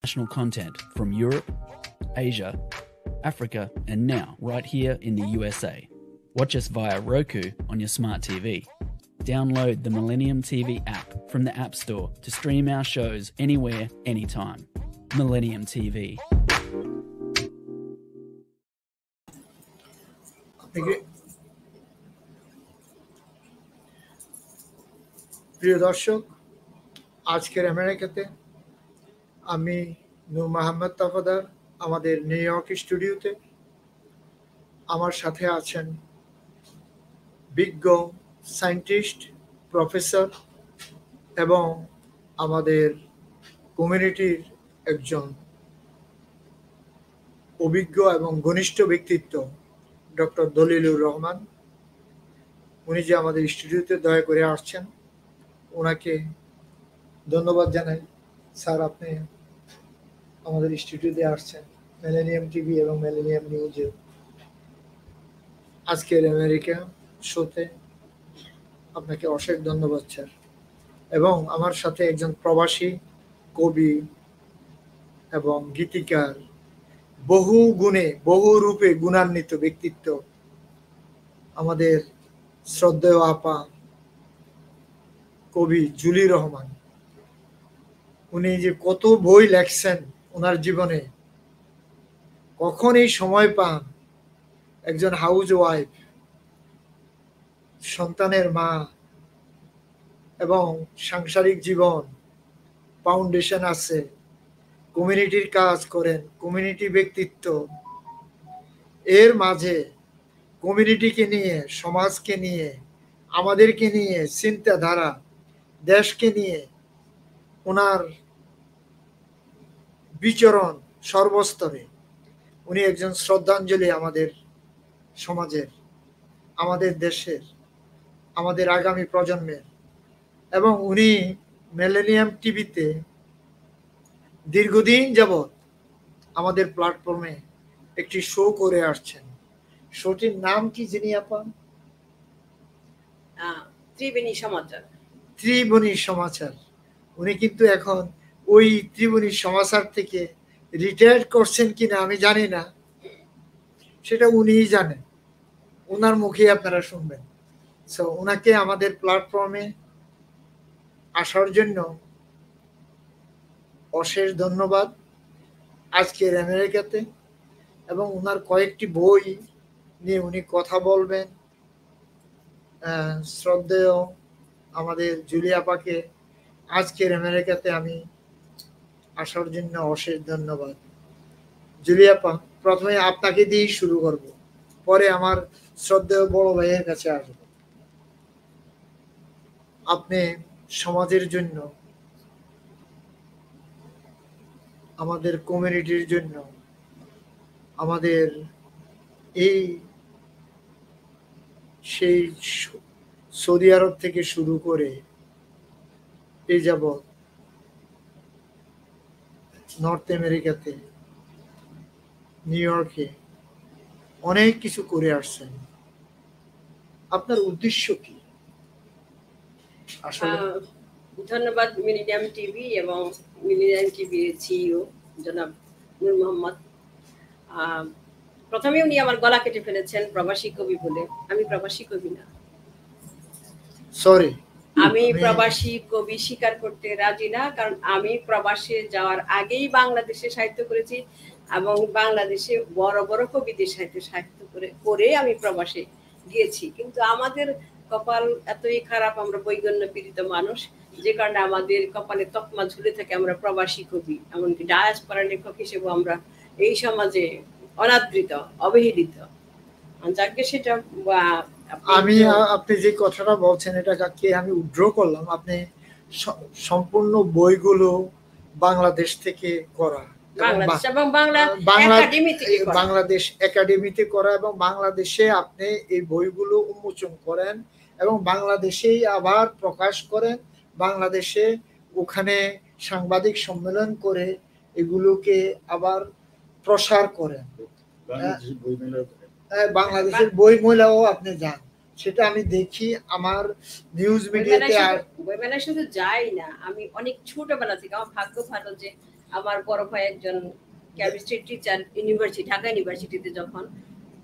international content from Europe, Asia, Africa, and now right here in the USA. Watch us via Roku on your smart TV. Download the Millennium TV app from the App Store to stream our shows anywhere, anytime. Millennium TV. প্রিয় দর্শক, আজকের আমেরিকাতে আমি নূর মোহাম্মদ তাফাদার আমাদের new York স্টুডিওতে। আমার সাথে আছেন বিজ্ঞ সায়েন্টিস্ট, প্রফেসর এবং আমাদের কমিউনিটির একজন অভিজ্ঞ এবং ঘনিষ্ঠ ব্যক্তিত্ব ডক্টর দলিলুর রহমান। উনি যে আমাদের স্টুডিওতে দয়া করে আসছেন, ওনাকে ধন্যবাদ জানাই। স্যার, আপনি আমাদের স্টুডিওতে আসছেন মিলেনিয়াম টিভি এবং মিলেনিয়াম নিউজে আজকের আমেরিকা শোতে। আপনাকে অশেষ ধন্যবাদ স্যার। এবং আমার সাথে একজন প্রবাসী কবি এবং গীতিকার, বহু গুণে বহু রূপে গুণান্বিত ব্যক্তিত্ব আমাদের শ্রদ্ধেয় আপা কবি জুলি রহমান। উনি যে কত বই লেখছেন ওনার জীবনে, কখন এই সময় পান, একজন হাউস ওয়াইফ, সন্তানের মা এবং সাংসারিক জীবন, ফাউন্ডেশন আছে, কমিউনিটির কাজ করেন, কমিউনিটি ব্যক্তিত্ব। এর মাঝে কমিউনিটিকে নিয়ে, সমাজকে নিয়ে, আমাদেরকে নিয়ে চিন্তাধারা, দেশকে নিয়ে ওনার বিচরণ সর্বস্তরে। উনি একজন শ্রদ্ধাঞ্জলি আমাদের সমাজের, আমাদের দেশের, আমাদের আগামী প্রজন্মের। এবং উনি মিলেনিয়াম টিভিতে দীর্ঘদিন যাবৎ আমাদের প্ল্যাটফর্মে একটি শো করে আসছেন। শোটির নাম কি যিনি আপা? ত্রিবেণী সমাচার। ত্রিবেণী সমাচার। উনি কিন্তু এখন ওই ত্রিবেণী সমাচার থেকে রিটায়ার করছেন কিনা আমি জানি না, সেটা উনিই জানেন, ওনার মুখে আপনারা শুনবেন। সো ওনাকে আমাদের প্ল্যাটফর্মে আসার জন্য অশেষ ধন্যবাদ আজকের আমেরিকাতে। এবং ওনার কয়েকটি বই নিয়ে উনি কথা বলবেন। শ্রদ্ধেয় আমাদের জুলি আপাকে আজকের আমেরিকাতে আমি আসার জন্য অশেষ ধন্যবাদ। জুলি আপা, প্রথমে আপনাকে দিয়েই শুরু করব, পরে আমার শ্রদ্ধেয় বড় ভাইয়ের কাছে আসব। আপনি সমাজের জন্য, আমাদের কমিউনিটির জন্য, আমাদের এই সেই সৌদি আরব থেকে শুরু করে এই যাবৎ নর্থ আমেরিকাতে, নিউ ইয়র্কে অনেক কিছু করে আসছেন। আপনার উদ্দেশ্য কি? আসলে ধন্যবাদ মিলেনিয়াম টিভি এবং মিলেনিয়াম টিভি সিইও জনাব নূর মোহাম্মদ। প্রথমে উনি আমার গলা কেটে ফেলেছেন প্রবাসী কবি বলে। আমি প্রবাসী কবি না, সরি। আমি প্রবাসী কবি স্বীকার করতে রাজি না, কারণ আমি প্রবাসে যাওয়ার আগেই বাংলাদেশে সাহিত্য করেছি এবং বাংলাদেশে বড় বড় কবিদের সাহিত্য করে আমি প্রবাসে গিয়েছি। কিন্তু আমাদের কপাল এতই খারাপ, আমরা বৈগণ্য পীড়িত মানুষ, যে কারণে আমাদের কপালে তকমা ঝুলে থাকে আমরা প্রবাসী কবি। এমনকি ডায়াসপোরা লেখক হিসেবে আমরা এই সমাজে অনাদৃত, অবহেলিত। যাকে সেটা আমি, আপনি যে কথাটা বলছেন এটাকে আমি উইথড্র করলাম। আপনি সম্পূর্ণ বইগুলো বাংলাদেশ থেকে করা, বাংলাদেশ একাডেমিতে করা, এবং বাংলাদেশে আপনি এই বইগুলো উন্মোচন করেন এবং বাংলাদেশেই আবার প্রকাশ করেন। বাংলাদেশে ওখানে সাংবাদিক সম্মেলন করে এগুলোকে আবার প্রসার করেন। বাংলাদেশের বই মেলাও আপনি যান, সেটা আমি দেখি আমার নিউজ মিডিয়াতে। আর বই মেলা শুধু যাই না, আমি অনেক ছোটবেলা থেকে, আমার ভাগ্য ভালো যে আমার বড় ভাই একজন কেমিস্ট্রি টিচার ঢাকা ইউনিভার্সিটিতে, যখন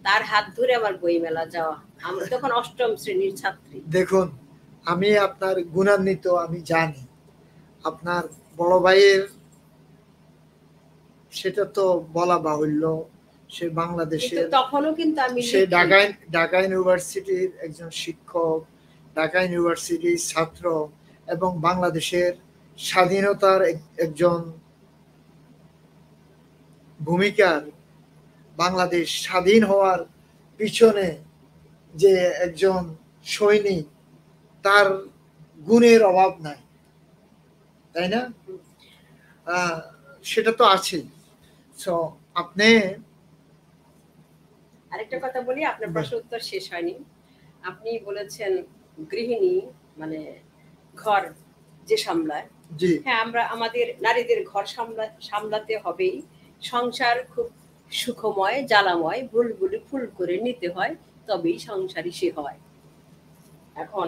তার হাত ধরে আমার বই মেলা যাওয়া, আমি তখন 8ম শ্রেণীর ছাত্রী। দেখুন, আমি আপনার গুণান্বিত, আমি জানি আপনার বড় ভাইয়ের, সেটা তো বলা বাহুল্য, সে বাংলাদেশের, তখনও কিন্তু আমি সে ঢাকা ইউনিভার্সিটির একজন শিক্ষক, ঢাকা ইউনিভার্সিটির ছাত্র এবং বাংলাদেশের স্বাধীনতার একজন ভূমিকার, বাংলাদেশ স্বাধীন হওয়ার পিছনে যে একজন সৈনিক, তার গুণের অভাব নাই, তাই না? সেটা তো আছে। আপনি আরেকটা কথা বলি, আপনার প্রশ্ন উত্তর শেষ হয়নি। আপনি বলেছেন গৃহিণী মানে ঘর যে সামলায়, হ্যাঁ, আমরা আমাদের নারীদের ঘর সামলাতে হবেই। সংসার খুব সুখময়, জ্বালাময়, বুলবুলি ফুল করে নিতে হয়, তবেই সংসারই সে হয়। এখন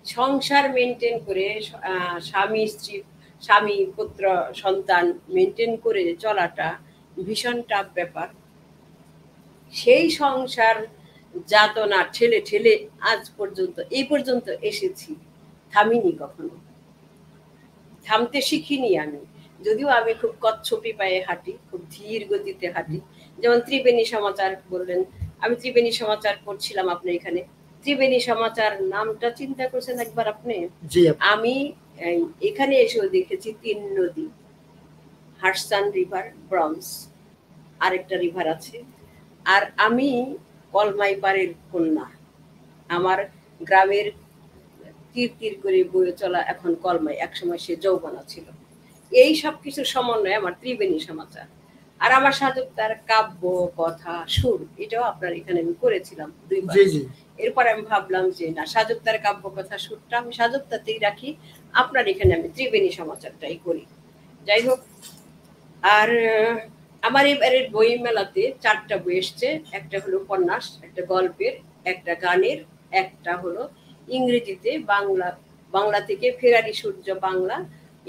সংসার মেনটেন করে, স্বামী পুত্র সন্তান মেনটেন করে চলাটা ভীষণ টাফ ব্যাপার। সেই সংসার যাতনা ঠেলে ঠেলে আজ পর্যন্ত এই পর্যন্ত এসেছি, থামিনি কখনো, থামতে শিখিনি আমি। যদিও আমি খুব কচ্ছপি পায়ে হাঁটি, খুব ধীর গতিতে হাঁটি। যেমন ত্রিবেণী সমাচার বললেন, আমি ত্রিবেণী সমাচার পড়ছিলাম আপনার এখানে। ত্রিবেণী সমাচার নামটা চিন্তা করছেন একবার আপনি? আমি এখানে এসেও দেখেছি 3 নদী, হাডসন রিভার, ব্রন্স, আরেকটা রিভার আছে। আর আমি কলমাই পাড়ের কন্যা, আমার গ্রামের তীর তীর করে বয়ে চলা এখন কলমাই, একসময় সে যৌবনা ছিল। এই সব কিছুর সমন্বয়ে আমার ত্রিবেণী সমাচার। আর আমার সাজকতার কাব্য, কথা, সুর, এটাও আপনার এখানে আমি করেছিলাম 2 বার। এরপর আমি ভাবলাম যে না, সাজকতার কাব্য, কথা, সুরটা আমি সাজকতাতেই রাখি, আপনার এখানে আমি ত্রিবেণী সমাচারটাই করি। যাই হোক, আর আমার এবারের বই মেলাতে 4টা বই এসছে। একটা হলো উপন্যাস, একটা গল্পের, একটা গানের, একটা হলো ইংরেজিতে বাংলা থেকে ফেরারি সূর্য বাংলা,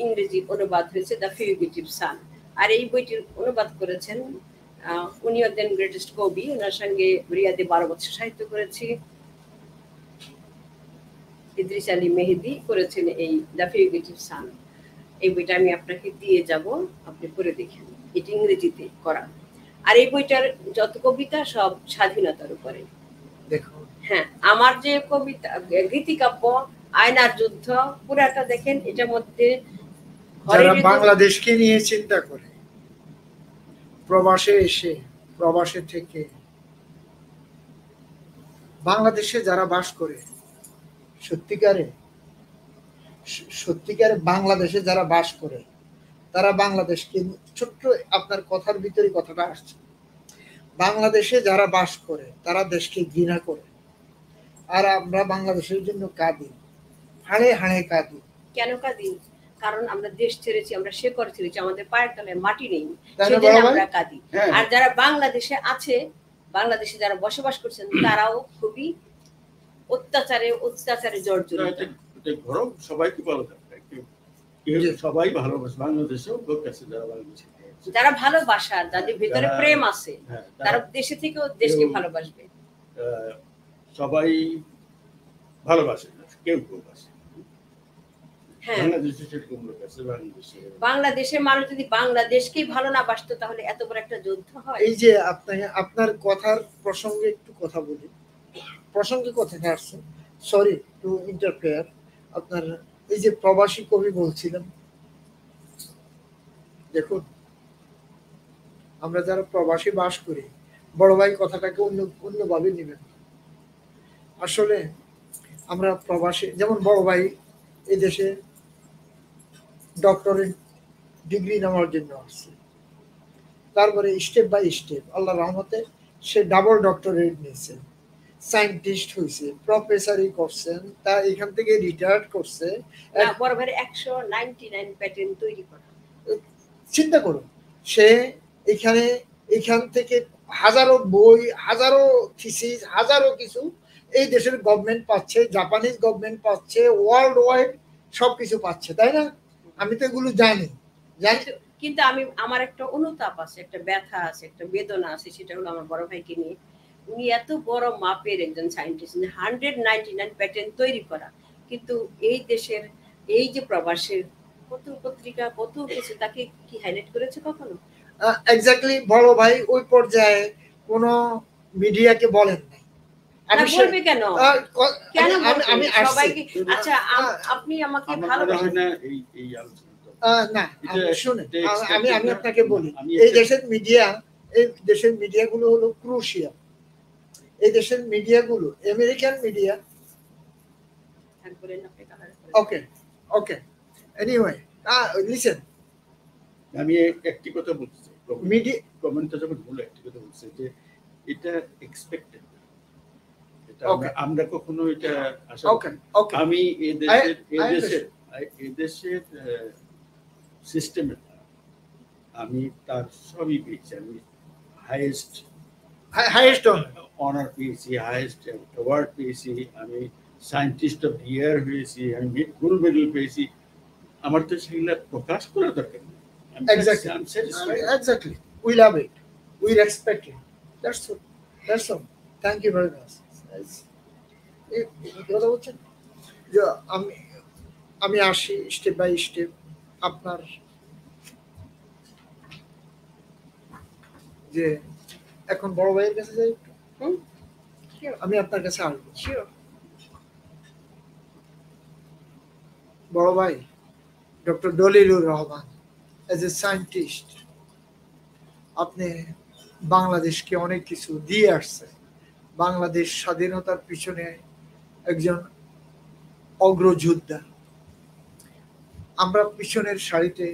ইংরেজি অনুবাদ হয়েছে দ্য ফিউজিটিভ সান। আর এই বইটির অনুবাদ করেছেন উনি হতেন গ্রেটেস্ট কবি, ওনার সঙ্গে রিয়াদে 12 বছর সাহিত্য করেছি, ইদ্রিস আলী মেহেদি করেছেন এই দ্য ফিউজিটিভ সান। এই বইটা আমি আপনাকে দিয়ে যাব, আপনি পড়ে দেখেন, এটি ইংরেজিতে করা। আর এই বইটার যত কবিতা সব স্বাধীনতার উপরে। দেখো, হ্যাঁ, আমার যে কবিতা গীতিকাব্য, আয়নার যুদ্ধ, পুরাটা দেখেন। এটার মধ্যে যারা বাংলাদেশকে নিয়ে চিন্তা করে, প্রবাসে এসে, প্রবাসে থেকে বাংলাদেশে যারা বাস করে, সত্যিকারে বাংলাদেশে যারা বাস করে, তারা বাংলাদেশকে, ছোট্ট আপনার কথার ভিতরে কথাটা আসছে, বাংলাদেশে যারা বাস করে তারা দেশকে ঘৃণা করে। আর আমরা বাংলাদেশের জন্য কাঁদি, হাড়ে হাড়ে কাঁদি। কেন কাঁদি? কারণ আমরা দেশ ছেড়েছি, আমরা শেকড় ছেড়েছি, আমাদের পায়ের তলায় মাটি নেই, সেজন্য আমরা কাঁদি। আর যারা বাংলাদেশে আছে, বাংলাদেশে যারা বসবাস করছেন, তারাও খুবই অত্যাচারে জর্জরিত। সবাইকে ভালো থাকে, সবাই ভালোবাসে, বাংলাদেশেও লোক আছে যারা বাংলাদেশে, যারা ভালোবাসার, যাদের ভিতরে প্রেম আছে, তারা দেশে থেকেও দেশকে ভালোবাসবে। সবাই ভালোবাসে, কেউ ভালোবাসে। বাংলাদেশের মানুষ যদি বাংলাদেশকেই ভালো না বাসতো, তাহলে এত বড় একটা যুদ্ধ হয়। এই যে আপনার কথার প্রসঙ্গে একটু কথা বলি, প্রসঙ্গে কথাটা আসছে, সরি টু ইন্টারফেয়ার। আপনার এই যে প্রবাসী কবি বলছিলেন, দেখুন, আমরা যারা প্রবাসী বাস করি, বড় ভাই কথাটাকে অন্যভাবে নেবেন। আসলে আমরা প্রবাসী, যেমন বড় ভাই এই দেশে ডক্টরেট ডিগ্রি নেওয়ার জন্য আসছে, তারপরে স্টেপ বাই স্টেপ আল্লাহ রহমতে সে ডাবল ডক্টরেট নিয়েছে, সায়েন্টিস্ট হয়েছে, প্রফেসরই করছেন, তা এখান থেকে রিটায়ার্ড করছে। বড় ভাই 199 প্যাটেন্ট তৈরি করা, চিন্তা করুন, সে এখান থেকে হাজারো বই, হাজারো থিসিস, হাজারো কিছু এই দেশের গভর্নমেন্ট পাচ্ছে, জাপানিজ গভর্নমেন্ট পাচ্ছে, ওয়ার্ল্ড ওয়াইড সবকিছু পাচ্ছে, তাই না? আমি তো এগুলো জানি। কিন্তু আমি আমার একটা অনুতাপ আছে, একটা ব্যথা আছে, একটা বেদনা আছে, সেটা হলো আমার বড় ভাইকে নিয়ে। উনি এত বড় মাপের একজন সায়েন্টিস্ট, 199 প্যাটেন্ট তৈরি করা, কিন্তু এই দেশের এই যে প্রবাসের কত পত্রিকা কত কিছু তাকে কি হাইলাইট করেছে কখনো? এক্স্যাক্টলি বড় ভাই ওই পর্যায়ে কোনো মিডিয়াকে বলেন নাই। আমি বলবে কেন? কেন আমি সবাইকে? আচ্ছা আপনি আমাকে ভালোবাসেন না এই আলোচনা না শুনে আমি আপনাকে বলি, এই দেশের মিডিয়াগুলো হলো ক্রুশিয়াল। এই দেশের মিডিয়াগুলো আমেরিকান মিডিয়া। ওকে ওকে এনিওয়ে লিসেন, আমি একটি কথা বলছি, মিডিয়া কমেন্টটা যখন বলে একটি কথা বলছে যে এটা এক্সপেক্টেড, এটা আমরা কখনো এটা আশা করি। আমি এই দেশের সিস্টেমে আমি তার সবই পেয়েছি। আমি হাইয়েস্ট অনার পেয়েছি, হাইয়েস্ট অ্যাওয়ার্ড পেয়েছি, আমি সায়েন্টিস্ট অফ দ্য ইয়ার হয়েছি, আমি গোল্ড মেডেল পেয়েছি। আমার তো সেগুলো প্রকাশ করা দরকার নেই। Exactly. We love it. We respect it. That's all. Thank you very much. আমি আসি স্টেপ বাই স্টেপ আপনার যে এখন বড় ভাইয়ের কাছে যাই। আমি আপনার কাছে আসবো। বড় ভাই doctor Dalilur Rahman, as a scientist আপনি বাংলাদেশকে অনেক কিছু দিয়ে আসছে। বাংলাদেশ স্বাধীনতার পিছনে একজন অগ্রযোদ্ধা। আমরা পিছনের সারিতে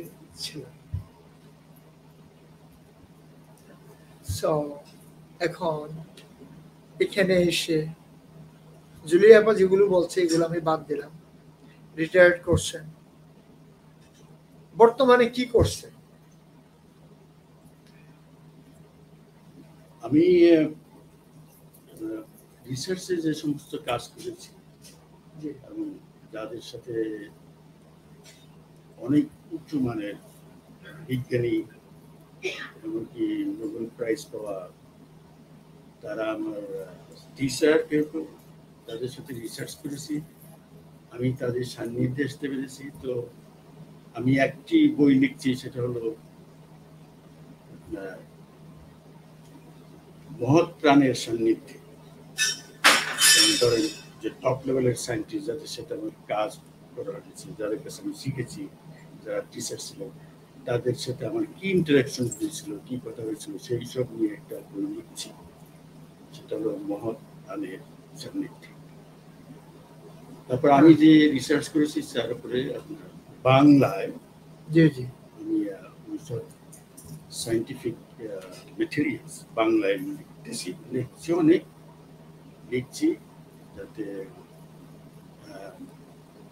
ছিলাম। এখন এখানে এসে জুলিয়া আপা যেগুলো বলছে এগুলো আমি বাদ দিলাম। রিটায়ার্ড করছেন, বর্তমানে কি করছে? আমি রিসার্চে যে সমস্ত কাজ করেছি এবং যাদের সাথে অনেক উচ্চ মানের বিজ্ঞানী এমনকি নোবেল প্রাইজ পাওয়া তারা আমার টিচার, কেউ কেউ তাদের সাথে রিসার্চ করেছি, আমি তাদের সান্নিধ্যে আসতে পেরেছি। তো আমি একটি বই লিখছি, সেটা হলো মহৎ প্রাণের সান্নিধ্যে। ধরেন যে টপ লেভেলের সায়েন্টিস্ট যাদের সাথে আমার কাজ করা হয়েছে, যাদের কাছে আমি শিখেছি, যারা টিচার ছিল, তাদের সাথে আমার কি ইন্টারাকশন হয়েছিল, কি কথা হয়েছিল, সেই সব নিয়ে একটা বই লিখছি। সেটা হলো মহৎ প্রাণের সান্নিধ্যে। তারপর আমি যে রিসার্চ করেছি তার উপরে আপনার বাংলায় আমি সায়েন্টিফিক মেটেরিয়ালস বাংলায় লিখছি যাতে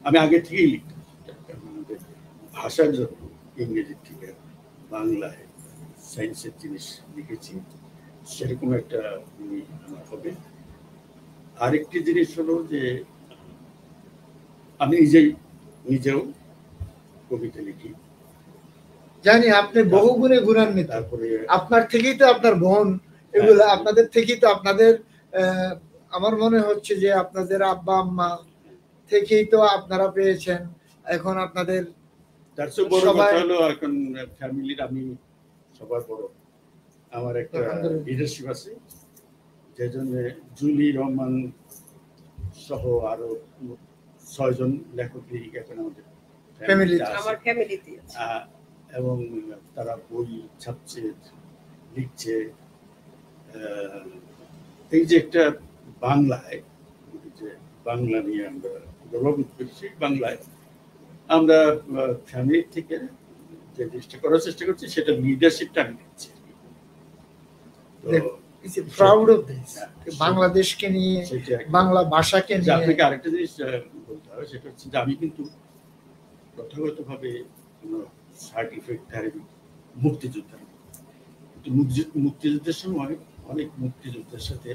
আমি আগে থেকেই লিখতাম, আমাদের ভাষার জন্য ইংরেজির থেকে বাংলায় সায়েন্সের জিনিস লিখেছি, সেরকম একটা আমার হবে। আরেকটি জিনিস হলো যে আমি নিজেও কবিতা লিখি। জানি আপনি বহু গুণে গুণান্বিত। তারপরে আপনার থেকেই তো আপনার বোন, এগুলো আপনাদের থেকেই তো আপনাদের, আমার মনে হচ্ছে যে আপনাদের আব্বা আম্মা থেকেই তো আপনারা পেয়েছেন। এখন আপনাদের তার চেয়ে বড় কথা হলো এখন ফ্যামিলির আমি সবার বড়। আমার একটা লিডারশিপ আছে, যে জন্য জুলি রহমান সহ আরো 6 জন লেখক লেখিক এখন আমাদের ফ্যামিলিতে আছে। এবং তারা বই ছাপছে, লিখছে। এই যে একটা বাংলায়, যে বাংলা নিয়ে আমরা গর্ববোধ করছি, বাংলায় আমরা ফ্যামিলি থেকে যে জিনিসটা করার চেষ্টা করছি সেটা লিডারশিপটা আমি নিচ্ছি। বাংলাদেশকে নিয়ে, বাংলা ভাষাকে নিয়ে। আপনাকে আরেকটা জিনিস বলতে হবে, সেটা হচ্ছে যে আমি কিন্তু প্রথাগতভাবে কোনো সার্টিফিকেট মুক্তিযোদ্ধা, কিন্তু মুক্তিযুদ্ধের সময় অনেক মুক্তিযোদ্ধার সাথে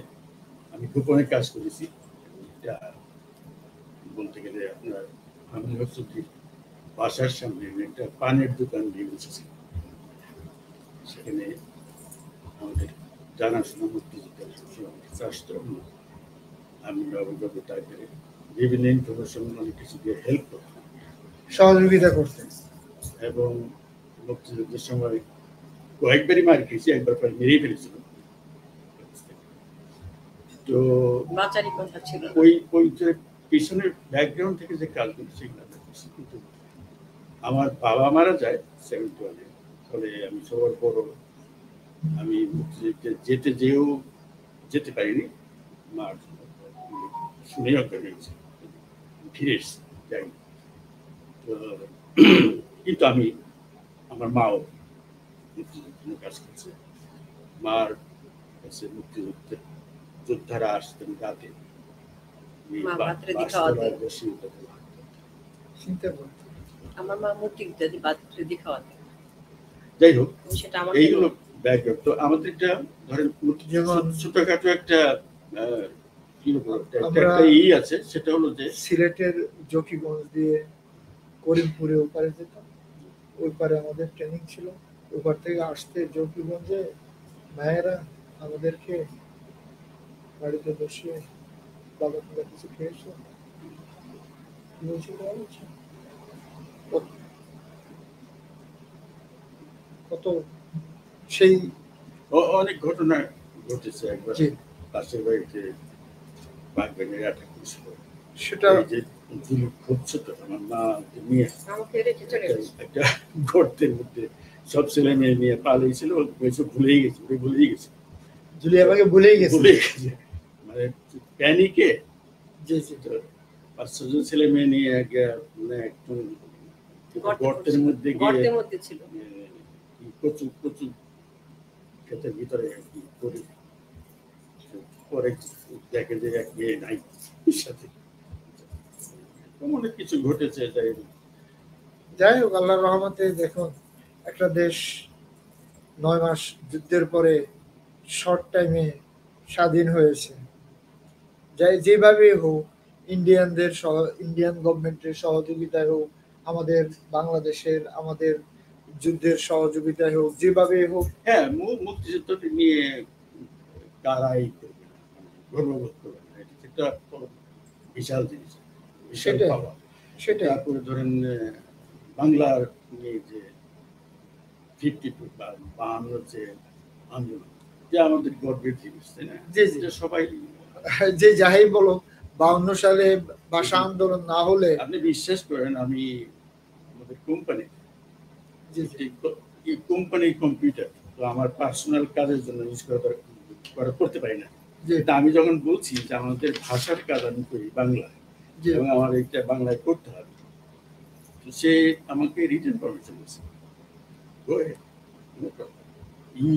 আমি গোপনে কাজ করেছি। এটা বলতে গেলে আপনার বাসার সামনে একটা পানের দোকান দিয়ে বসেছি। সেখানে আমাদের জানাশোনা মুক্তিযোদ্ধা আসতো, আমি অবগত তাদের বিভিন্ন ইনফরমেশন অনেক কিছু দিয়ে হেল্প করতাম, সহযোগিতা করতেন। এবং মুক্তিযুদ্ধের সময় কয়েকবারই মার খেয়েছি, একবার প্রায় মেরেই ফেলেছিল। তো বাঁচারই কথা ছিল। ওই যে পিছনের ব্যাকগ্রাউন্ড থেকে যে কাজগুলো সেগুলো করছি। কিন্তু আমার বাবা মারা যায় 71-এ, ফলে আমি সবার বড়, আমি মুক্তিযুদ্ধে যেতে পারিনি। মার শুনে অজ্ঞান হয়েছে, ফিরে এসেছি, যাইনি। তো কিন্তু আমার মাও মুক্তিযুদ্ধের কাজ করছে। মার কাছে মুক্তিযুদ্ধের যোদ্ধারা আসতেন রাতে, আমার মা মুক্তিযুদ্ধে বাতরে খাওয়াতেন। যাই হোক, সেটা আমার এইগুলো ব্যাকগ্রাউন্ড। তো আমাদের একটা ধরেন ছোটখাটো একটা আছে, সেটা হলো যে সিলেটের জকিগঞ্জ দিয়ে করিমপুরে ওপারে যেতাম। ওই পারে আমাদের ট্রেনিং ছিল। ওপার থেকে আসতে জকিগঞ্জে মায়েরা আমাদেরকে বাড়িতে বসিয়ে বাবা তোমরা কিছু খেয়েছো, কত সেই অনেক ঘটনা ঘটেছে। একবার পাশের বাড়িতে বাঘের অ্যাটাক করেছিল, সেটা যে খুব ছোট, আমার মা নিয়ে একটা গর্তের মধ্যে সব ছেলে মেয়ে নিয়ে পালিয়েছিল, ভুলেই গেছে জুলিয়াবাকে ভুলেই গেছে, মানে প্যানিকে। যে 5-6 ছেলে মেয়ে নিয়ে মানে একদম গর্তের মধ্যে গিয়ে প্রচুর ক্ষেতের ভিতরে পরে দেখে যে এক মেয়ে নাই সাথে। অনেক কিছু ঘটেছে। যাই হোক, আল্লাহর রহমতে দেখুন একটা দেশ 9 মাস যুদ্ধের পরে শর্ট টাইমে স্বাধীন হয়েছে। যেভাবে হোক, ইন্ডিয়ান গভর্নমেন্টের সহযোগিতায় হোক, আমাদের বাংলাদেশের আমাদের যুদ্ধের সহযোগিতায় হোক, যেভাবে হোক, হ্যাঁ, মুক্তিযুদ্ধকে নিয়ে কারাই গর্ববোধ করবে না, এটা একটা বিশাল জিনিস। সেটা তারপরে ধরেন বাংলার নিয়ে যে 52 বা 52 যে আন্দোলন, যে আমাদের গর্বের জিনিস, তাই না? যে সবাই যে যাই বলো, 52 সালে ভাষা আন্দোলন না হলে, আপনি বিশ্বাস করেন, আমি আমাদের কোম্পানি কোম্পানির কম্পিউটার তো আমার পার্সোনাল কাজের জন্য ইউজ করতে পারি না। আমি যখন বলছি যে আমাদের ভাষার কাজ আমি করি বাংলায় এবং আমার এটা বাংলায় করতে হবে, তো সে আমাকে রিটেন পারমিশন দিয়েছে,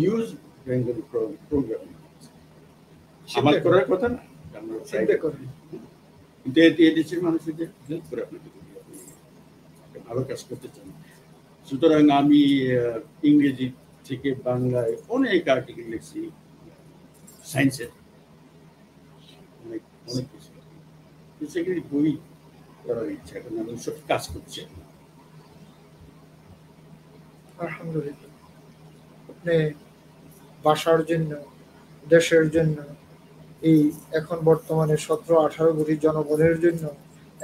ইউজ বেঙ্গলি প্রোগ্রামিং। আমার করার কথা না, আমরা চিন্তা করি, কিন্তু দেশের মানুষদের হেল্প করে আপনাকে ভালো কাজ করতে চান। সুতরাং আমি ইংরেজি থেকে বাংলায় অনেক আর্টিকেল লিখছি, সায়েন্সের অনেক কিছু, সেগুলি বই করার ইচ্ছা। এখন আমি সব কাজ করছি। আলহামদুলিল্লাহ, আপনি ভাষার জন্য, দেশের জন্য, এই এখন বর্তমানে 17-18 কোটি জনগণের জন্য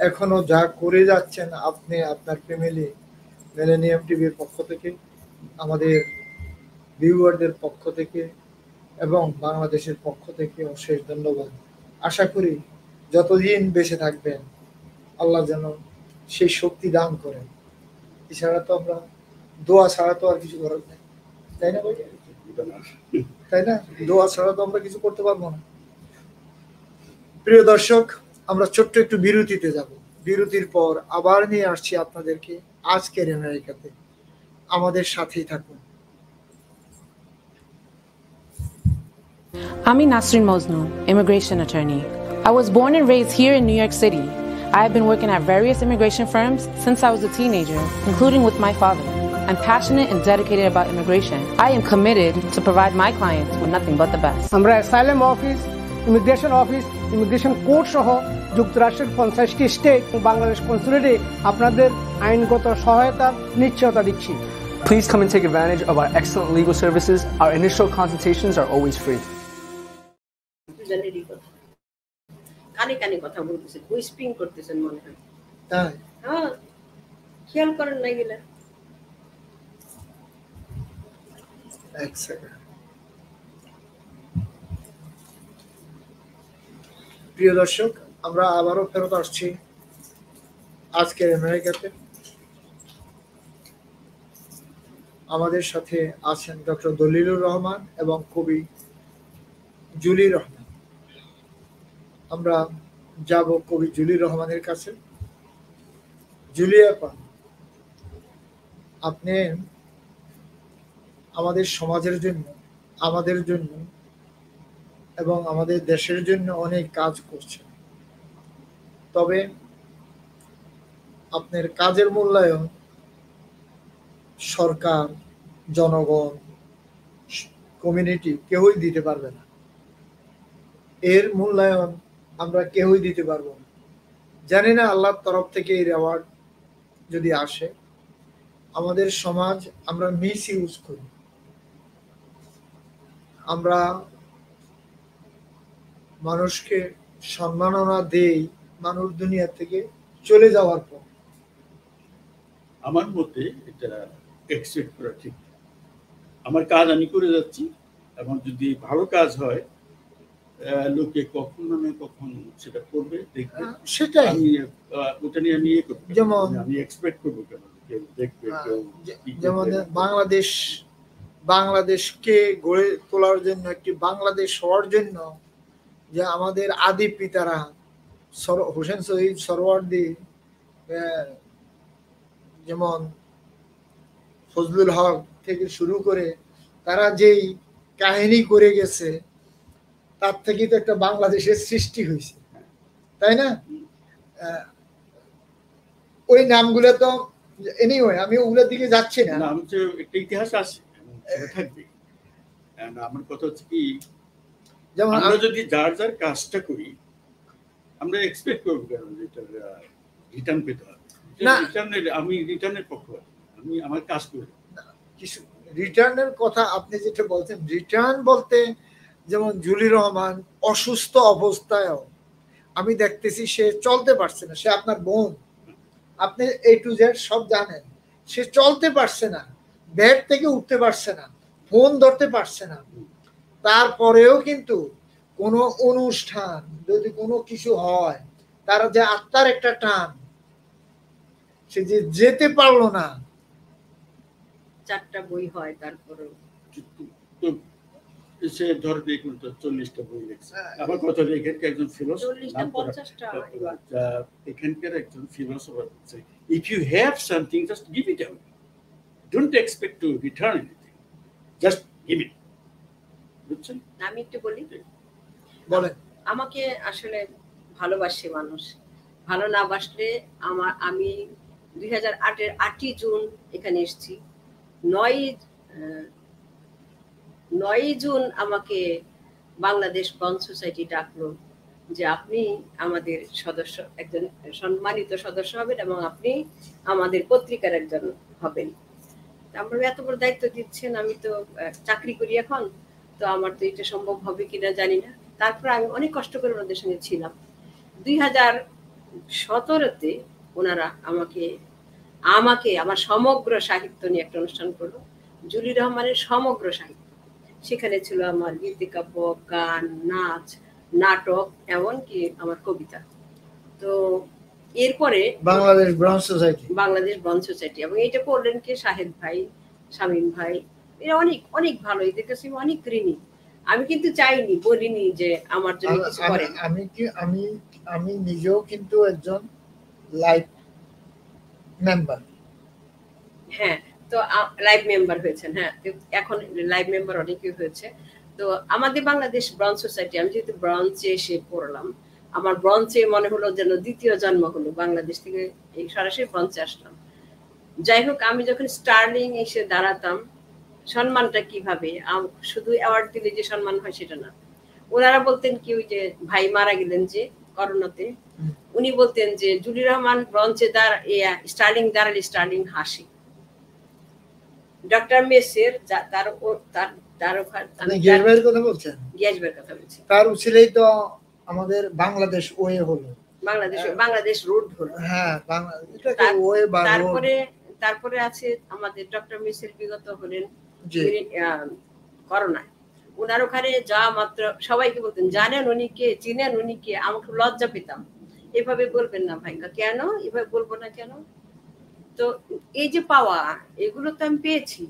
এখনো যা করে যাচ্ছেন, আপনি আপনার ফ্যামিলি, মিলেনিয়াম টিভির পক্ষ থেকে, আমাদের ভিউয়ারদের পক্ষ থেকে এবং বাংলাদেশের পক্ষ থেকে অশেষ ধন্যবাদ। আশা করি যতদিন বেঁচে থাকবেন আল্লাহ যেন সেই শক্তি দান করেন। এছাড়া তো আমরা দোয়া ছাড়া তো আর কিছু করার নেই, তাই না ভাই? তাই না? দোয়া ছাড়া তো আমরা কিছু করতে পারবো না। প্রিয় দর্শক, আমরা ছোট্ট একটু বিরতিতে যাব। বিরতির পর আবার নিয়ে আসছি আপনাদেরকে আজকের আমেরিকাতে। আমাদের সাথেই থাকুন। I'm Nasrin Mosnu, immigration attorney. I was born and raised here in New York City. I have been working at various immigration firms since I was a teenager, including with my father. I'm passionate and dedicated about immigration. I am committed to provide my clients with nothing but the best. আমরা asylum office, immigration office immigration court সহ যুক্তরাষ্ট্রের 50টি state এবং বাংলাদেশ কনসুলেটে আপনাদের আইনগত সহায়তার নিশ্চয়তা দিচ্ছি। Please come and take advantage of our excellent legal services. Our initial consultations are always free. কানে কানে কথা বলতেছেন, হুইসপিং করতেছেন মনে হয়। তাই হ্যাঁ, খেয়াল করেন না গেলে। এক সেকেন্ড। প্রিয় দর্শক, আমরা আবারও ফেরত আসছি আজকের আমেরিকাতে। আমাদের সাথে আছেন ডক্টর দলিলুর রহমান এবং কবি জুলি রহমান। আমরা যাব কবি জুলি রহমানের কাছে। জুলি আপা, আপনি আমাদের সমাজের জন্য, আমাদের জন্য এবং আমাদের দেশের জন্য অনেক কাজ করছেন, তবে আপনার কাজের মূল্যায়ন সরকার, জনগণ, কমিউনিটি কেউই দিতে পারবে না। এর মূল্যায়ন আমরা কেউই দিতে পারবো না। জানি না আল্লাহর তরফ থেকে এই রেওয়ার্ড যদি আসে, আমাদের সমাজ আমরা মিস ইউজ করি। আমরা মানুষকে সম্মাননা দেই মানুষ দুনিয়া থেকে চলে যাওয়ার পর। আমার মতে এটা এক্সপেক্ট করা ঠিক। আমার কাজ আমি করে যাচ্ছি, এবং যদি ভালো কাজ হয় লোকে কখনো না কখনো সেটা করবে, দেখবে। সেটাই আমি ওটা নিয়ে আমি ইয়ে করবো, যেমন আমি এক্সপেক্ট করবো কেন কেউ দেখবে, কেউ যেমন বাংলাদেশকে গড়ে তোলার জন্য, একটি বাংলাদেশ হওয়ার জন্য যে আমাদের আদি পিতারা হোসেন শহীদ সরওয়ার্দী, যেমন ফজলুল হক থেকে শুরু করে তারা যেই কাহিনী করে গেছে, তার থেকে তো একটা বাংলাদেশের সৃষ্টি হয়েছে, তাই না? ওই নামগুলো তো এনিওয়ে আমি ওগুলোর দিকে যাচ্ছি না। একটা ইতিহাস আছে, থাকবে। আমার কথা হচ্ছে কি, যেমন আমরা যদি যার যার কাজটা করি, আমরা এক্সপেক্ট করবো কেন রিটার্ন পেতে হবে না। আমি রিটার্নের পক্ষ, আমি আমার কাজ করি। কিছু রিটার্নের কথা আপনি যেটা বলছেন, রিটার্ন বলতে যেমন জুলি রহমান অসুস্থ অবস্থায়ও আমি দেখতেছি সে চলতে পারছে না। সে আপনার বোন, আপনি A to Z সব জানেন। সে চলতে পারছে না, বেড থেকে উঠতে পারছে না, ফোন ধরতে পারছে না। তারপরেও কিন্তু কোনো অনুষ্ঠান যদি কোনো কিছু হয়, তার যে আত্মার একটা টান, সে যে যেতে পারলো না। 4টা বই হয়, তারপরে সে ধর দেখুন তো 40টা বই লিখছে। আমার কথা হলো এখানকার একজন ফিলোসফার, এখানকার একজন ফিলোসফার বলছে, if you have something just give it away, don't expect to return anything, just give it. বুঝছেন? আমি একটু বলি, বলেন। আমাকে আসলে ভালোবাসে মানুষ, ভালো না বাসলে আমি 2008-এর 8ই জুন এখানে এসেছি। 9ই জুন আমাকে বাংলাদেশ বন্ড সোসাইটি ডাকলো যে আপনি আমাদের সদস্য, একজন সম্মানিত সদস্য হবেন এবং আপনি আমাদের পত্রিকার একজন হবেন। আমরা এত বড় দায়িত্ব দিচ্ছেন, আমি তো চাকরি করি এখন, তো আমার তো এটা সম্ভব হবে কিনা জানি না। তারপর আমি অনেক কষ্ট করে ওনাদের সঙ্গে ছিলাম। 2017-তে ওনারা আমাকে আমার সমগ্র সাহিত্য নিয়ে একটা অনুষ্ঠান করলো, জুলি রহমানের সমগ্র সাহিত্য। সেখানে ছিল আমার গীতিকাব্য, গান, নাচ, নাটক, এমনকি আমার কবিতা। তো এরপরে বাংলাদেশ বন্ড সোসাইটি এবং এটা করলেন কে? শাহেদ ভাই, শামীম ভাই, এরা অনেক অনেক ভালো, এদের কাছে অনেক ঋণী। আমি কিন্তু চাইনি, বলিনি যে আমার জন্য কিছু করেন। আমি নিজেও কিন্তু একজন লাইভ মেম্বার। হ্যাঁ, তো লাইভ মেম্বার হয়েছেন। হ্যাঁ, এখন লাইভ মেম্বার অনেকেই হয়েছে। তো আমাদের বাংলাদেশ ব্রঞ্জ সোসাইটি, আমি যেহেতু ব্রঞ্জে এসে পড়লাম, আমার ব্রঞ্জে মনে হলো যেন দ্বিতীয় জন্ম হলো। বাংলাদেশ থেকে এই সরাসরি ব্রঞ্জে আসলাম। যাই হোক, আমি যখন স্টার্লিং এসে দাঁড়াতাম, সম্মানটা কিভাবে, শুধু অ্যাওয়ার্ড দিলে যে সম্মান হয় সেটা না। ওনারা বলতেন কি ওই যে ভাই মারা গেলেন যে করোনাতে, উনি বলতেন যে জুলি রহমান ব্রঞ্চে স্টার্লিং দাঁড়ালে স্টার্লিং হাসি। ডক্টর মেসের তার গ্যাস ভাইয়ের কথা বলছেন? গ্যাস ভাইয়ের কথা বলছি। তার উচিলেই তো আমাদের বাংলাদেশ ওয়ে হলো, বাংলাদেশ রোড হলো। হ্যাঁ, এটাকে ওয়ে বা তারপরে আছে আমাদের ডক্টর মেসের বিগত হলেন করোনায়। উনার ওখানে যা মাত্র সবাইকে বলতেন জানেন উনি কে, চিনেন উনি কে। আমাকে লজ্জা পেতাম, এভাবে বলবেন না ভাই। কেন এভাবে বলবো না কেন? তো এই যে পাওয়া, এগুলো তো আমি পেয়েছি।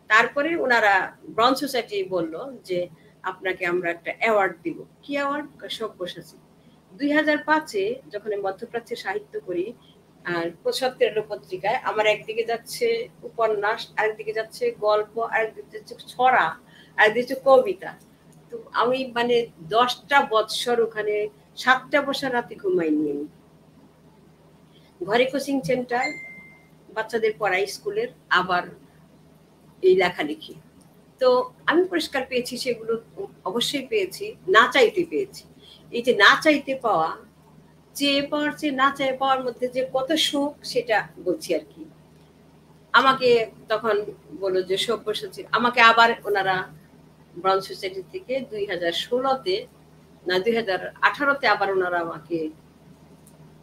তারপরে ওনারা ব্রঞ্জ সোসাইটি বলল যে আপনাকে আমরা একটা অ্যাওয়ার্ড দিব। কি অ্যাওয়ার্ড? সব্যসাচী। 2005-এ যখন মধ্যপ্রাচ্যের সাহিত্য করি, আর সত্যের পত্রিকায় আমার একদিকে যাচ্ছে উপন্যাস, আরেকদিকে যাচ্ছে গল্প, আরেকদিকে যাচ্ছে ছড়া, আরেকদিকে যাচ্ছে কবিতা। তো আমি মানে 10টা বৎসর ওখানে 7টা বছর রাতে ঘুমাইনি আমি। ঘরে কোচিং সেন্টার, বাচ্চাদের পড়াই স্কুলের, আবার এই লেখালেখি। তো আমি পুরস্কার পেয়েছি, সেগুলো অবশ্যই পেয়েছি, না চাইতে পেয়েছি। এই যে না চাইতে পাওয়া, চেয়ে পাওয়ার চেয়ে না চাই পাওয়ার মধ্যে যে কত সুখ, সেটা বলছি আর কি। আমাকে তখন বললো যে সব্যসাচী, আমাকে আবার ওনারা ব্রঞ্জ সোসাইটি থেকে 2016-তে না 2018-তে আবার ওনারা আমাকে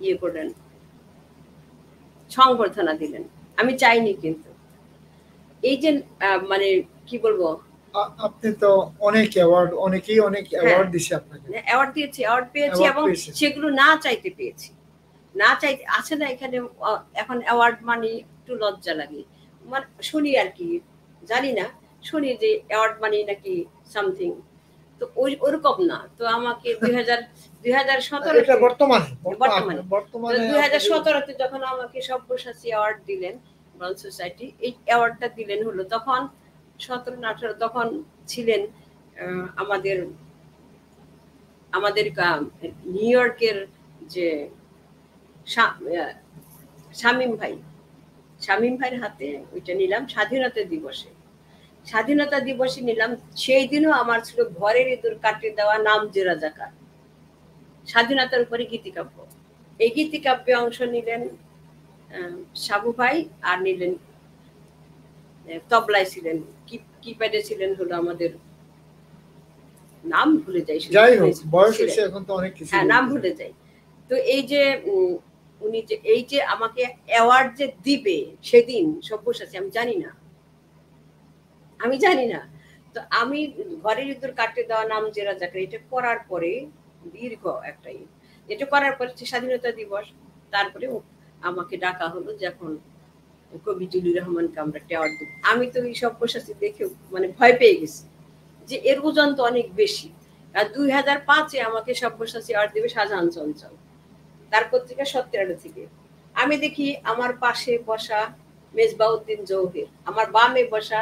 ইয়ে করলেন, সংবর্ধনা দিলেন। আমি চাইনি, কিন্তু এই যে মানে কি বলবো, আপনি তো অনেক অ্যাওয়ার্ড, অনেকেই অনেক অ্যাওয়ার্ড দিয়েছে আপনাকে। অ্যাওয়ার্ড দিয়েছি, অ্যাওয়ার্ড পেয়েছি, এবং সেগুলো না চাইতে পেয়েছি। না চাইতে আছে না এখানে। এখন অ্যাওয়ার্ড মানে একটু লজ্জা লাগে, মানে শুনি আর কি, জানি না, শুনি যে অ্যাওয়ার্ড মানে নাকি সামথিং। তো ওরকম না। তো আমাকে 2017 বর্তমানে 2017-তে যখন আমাকে সব্যসাচী অ্যাওয়ার্ড দিলেন ব্রঞ্জ সোসাইটি, এই অ্যাওয়ার্ডটা দিলেন হলো তখন 17-18, তখন ছিলেন আমাদের নিউ ইয়র্কের যে শামীম ভাইয়ের হাতে ওইটা নিলাম স্বাধীনতা দিবসে নিলাম। সেই দিনও আমার ছিল ঘরের ইঁদুর কাটিয়ে দেওয়া নাম যে রাজাকার, স্বাধীনতার উপরে গীতিকাব্য। এই গীতিকাব্যে অংশ নিলেন সাবু ভাই, আর নিলেন তবলায় ছিলেন, কিপ্যাডে ছিলেন হলো আমাদের নাম ভুলে যাই, নাম ভুলে যাই। তো এই যে উনি যে এই যে আমাকে অ্যাওয়ার্ড যে দিবে সেদিন সব্যসাচী, আমি জানি না। তো আমি ঘরের ইঁদুর কাটতে দেওয়া নাম যে রাজাকার, এটা করার পরে দীর্ঘ একটাই, এটা করার পরে স্বাধীনতা দিবস, তারপরে আমাকে ডাকা হলো যখন কবি জুলি রহমানকে আমরা একটা অ্যাওয়ার্ড দিব। আমি তো এই সব্যসাচী দেখে মানে ভয় পেয়ে গেছি যে এর ওজন তো অনেক বেশি। আর 2005-এ আমাকে সব্যসাচী অ্যাওয়ার্ড দেবে শাহজাহান চঞ্চল, তার পত্রিকা সত্যের আলো থেকে। আমি দেখি আমার পাশে বসা মেজবাউদ্দিন জৌহের, আমার বামে বসা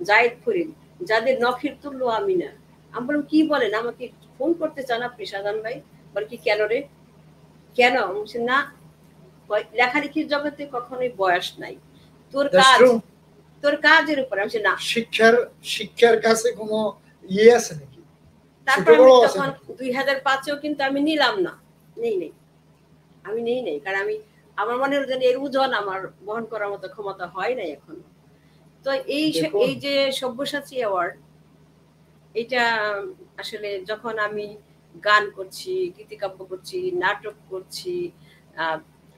জায়েদ ফরিদ, যাদের নখের তুল্য আমি না। আমি বললাম কি বলেন, আমাকে ফোন করতে চান আপনি শাহজাহান ভাই? বলে কি কেন রে, কেন? না, লেখালেখির জগতে কখনোই বয়স নাই, তোর কাজের উপর। আমি না, শিক্ষার কাছে কোনো ইয়ে আছে নাকি? তারপর তখন 2005-এও কিন্তু আমি নিলাম না, নেই, কারণ আমার মনে হলো যে এর ওজন আমার বহন করার মতো ক্ষমতা হয় নাই এখনো। তো এই যে সব্যসাচী অ্যাওয়ার্ড, এটা আসলে যখন আমি গান করছি, গীতিকাব্য করছি, নাটক করছি,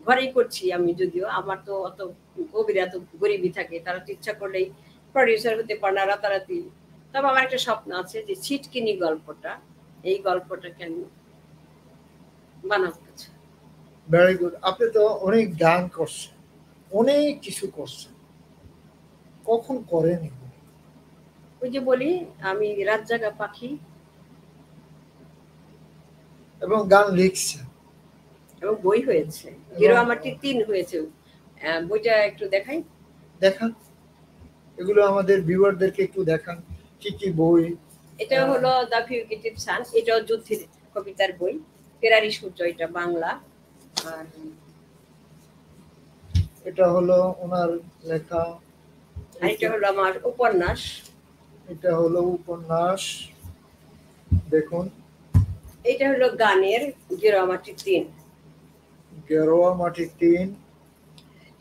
ঘরেই করছি আমি, যদিও আমার তো অত কবিরা তো গরিবই থাকে, তারা তো ইচ্ছা করলেই প্রডিউসার হতে পারে না রাতারাতি। তবে আমার একটা স্বপ্ন আছে যে ছিটকিনি গল্পটা, এই গল্পটাকে আমি বানাবো। Very good. আপনি তো অনেক গান করছেন, অনেক কিছু করছেন, কখন করেন? ওই যে বলি আমি রাত জাগা পাখি, এবং গান লিখছেন, এবং বই হয়েছে, হিরো আমারটি 3 হয়েছে। বইটা একটু দেখান। এগুলো আমাদের ভিউয়ারদেরকে একটু দেখান, কি বই। এটা হলো দ্য ফিউজিটিভ সান, এটাও যুদ্ধের কবিতার বই। ফেরারি সূর্য, এটা বাংলা। আর এটা হলো ওনার লেখা, আর এটা হলো আমার উপন্যাস। এটা হলো উপন্যাস, দেখুন এটা হলো গানের গেরুয়া মাটির দিন। গেরুয়া মাটির দিন।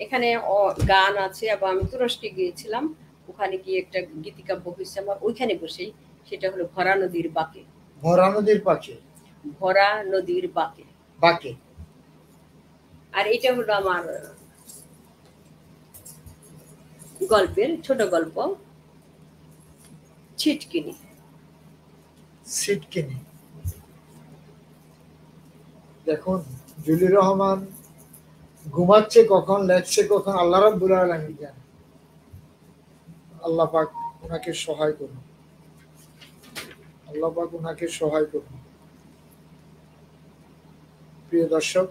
এখানে গান আছে এবং আমি তুরস্কে গিয়েছিলাম, ওখানে গিয়ে একটা গীতিকাব্য হয়েছে আমার ওইখানে বসেই, সেটা হলো ভরা নদীর বাঁকে। ভরা নদীর পাখি। ভরা নদীর বাঁকে বাঁকে। আর এটা হলো আমার গল্পের ছোট গল্প ছিটকিনি। ছিটকিনি। দেখুন জুলি রহমান ঘুমাচ্ছে কখন, লেখছে কখন, আল্লাহ রাব্বুল আলামিন জানেন। আল্লাহ পাক ওনাকে সহায় করুন, আল্লাহ পাক ওনাকে সহায় করুন। প্রিয় দর্শক,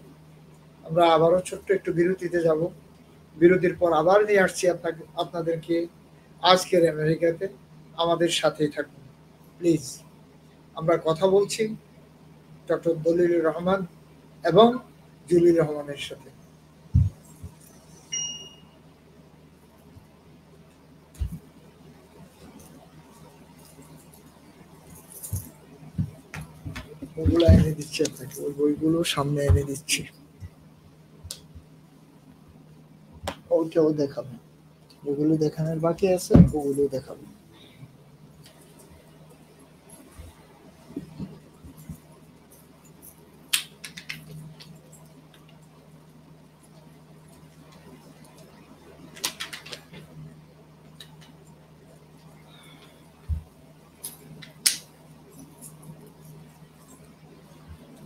আমরা আবারও ছোট্ট একটু বিরতিতে যাব। বিরতির পর আবার নিয়ে আসছি আপনাদেরকে আজকের আমেরিকাতে। আমাদের সাথেই থাকুন প্লিজ। আমরা কথা বলছি ডক্টর দলিলুর রহমান এবং জুলি রহমানের সাথে। ওগুলো এনে দিচ্ছি আপনাকে, ওই বইগুলো সামনে এনে দিচ্ছি, ওটাও দেখাবো। ওগুলো দেখানোর বাকি আছে, ওগুলো দেখাবো।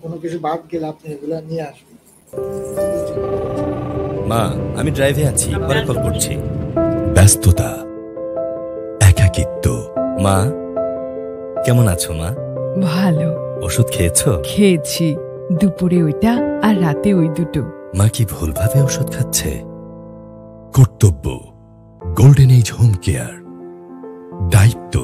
কোনো কিছু বাদ গেলে আপনি এগুলো নিয়ে আসবেন। মা, আমি ড্রাইভে আছি, পরে কল করছি। ব্যস্ততা, একাকিত্ব। মা, কেমন আছো মা? ভালো। ওষুধ খেয়েছো? খেয়েছি, দুপুরে ওইটা আর রাতে ওই দুটো। মা কি ভুলভাবে ওষুধ খাচ্ছে? কর্তব্য, গোল্ডেন এজ হোম কেয়ার। দায়িত্ব,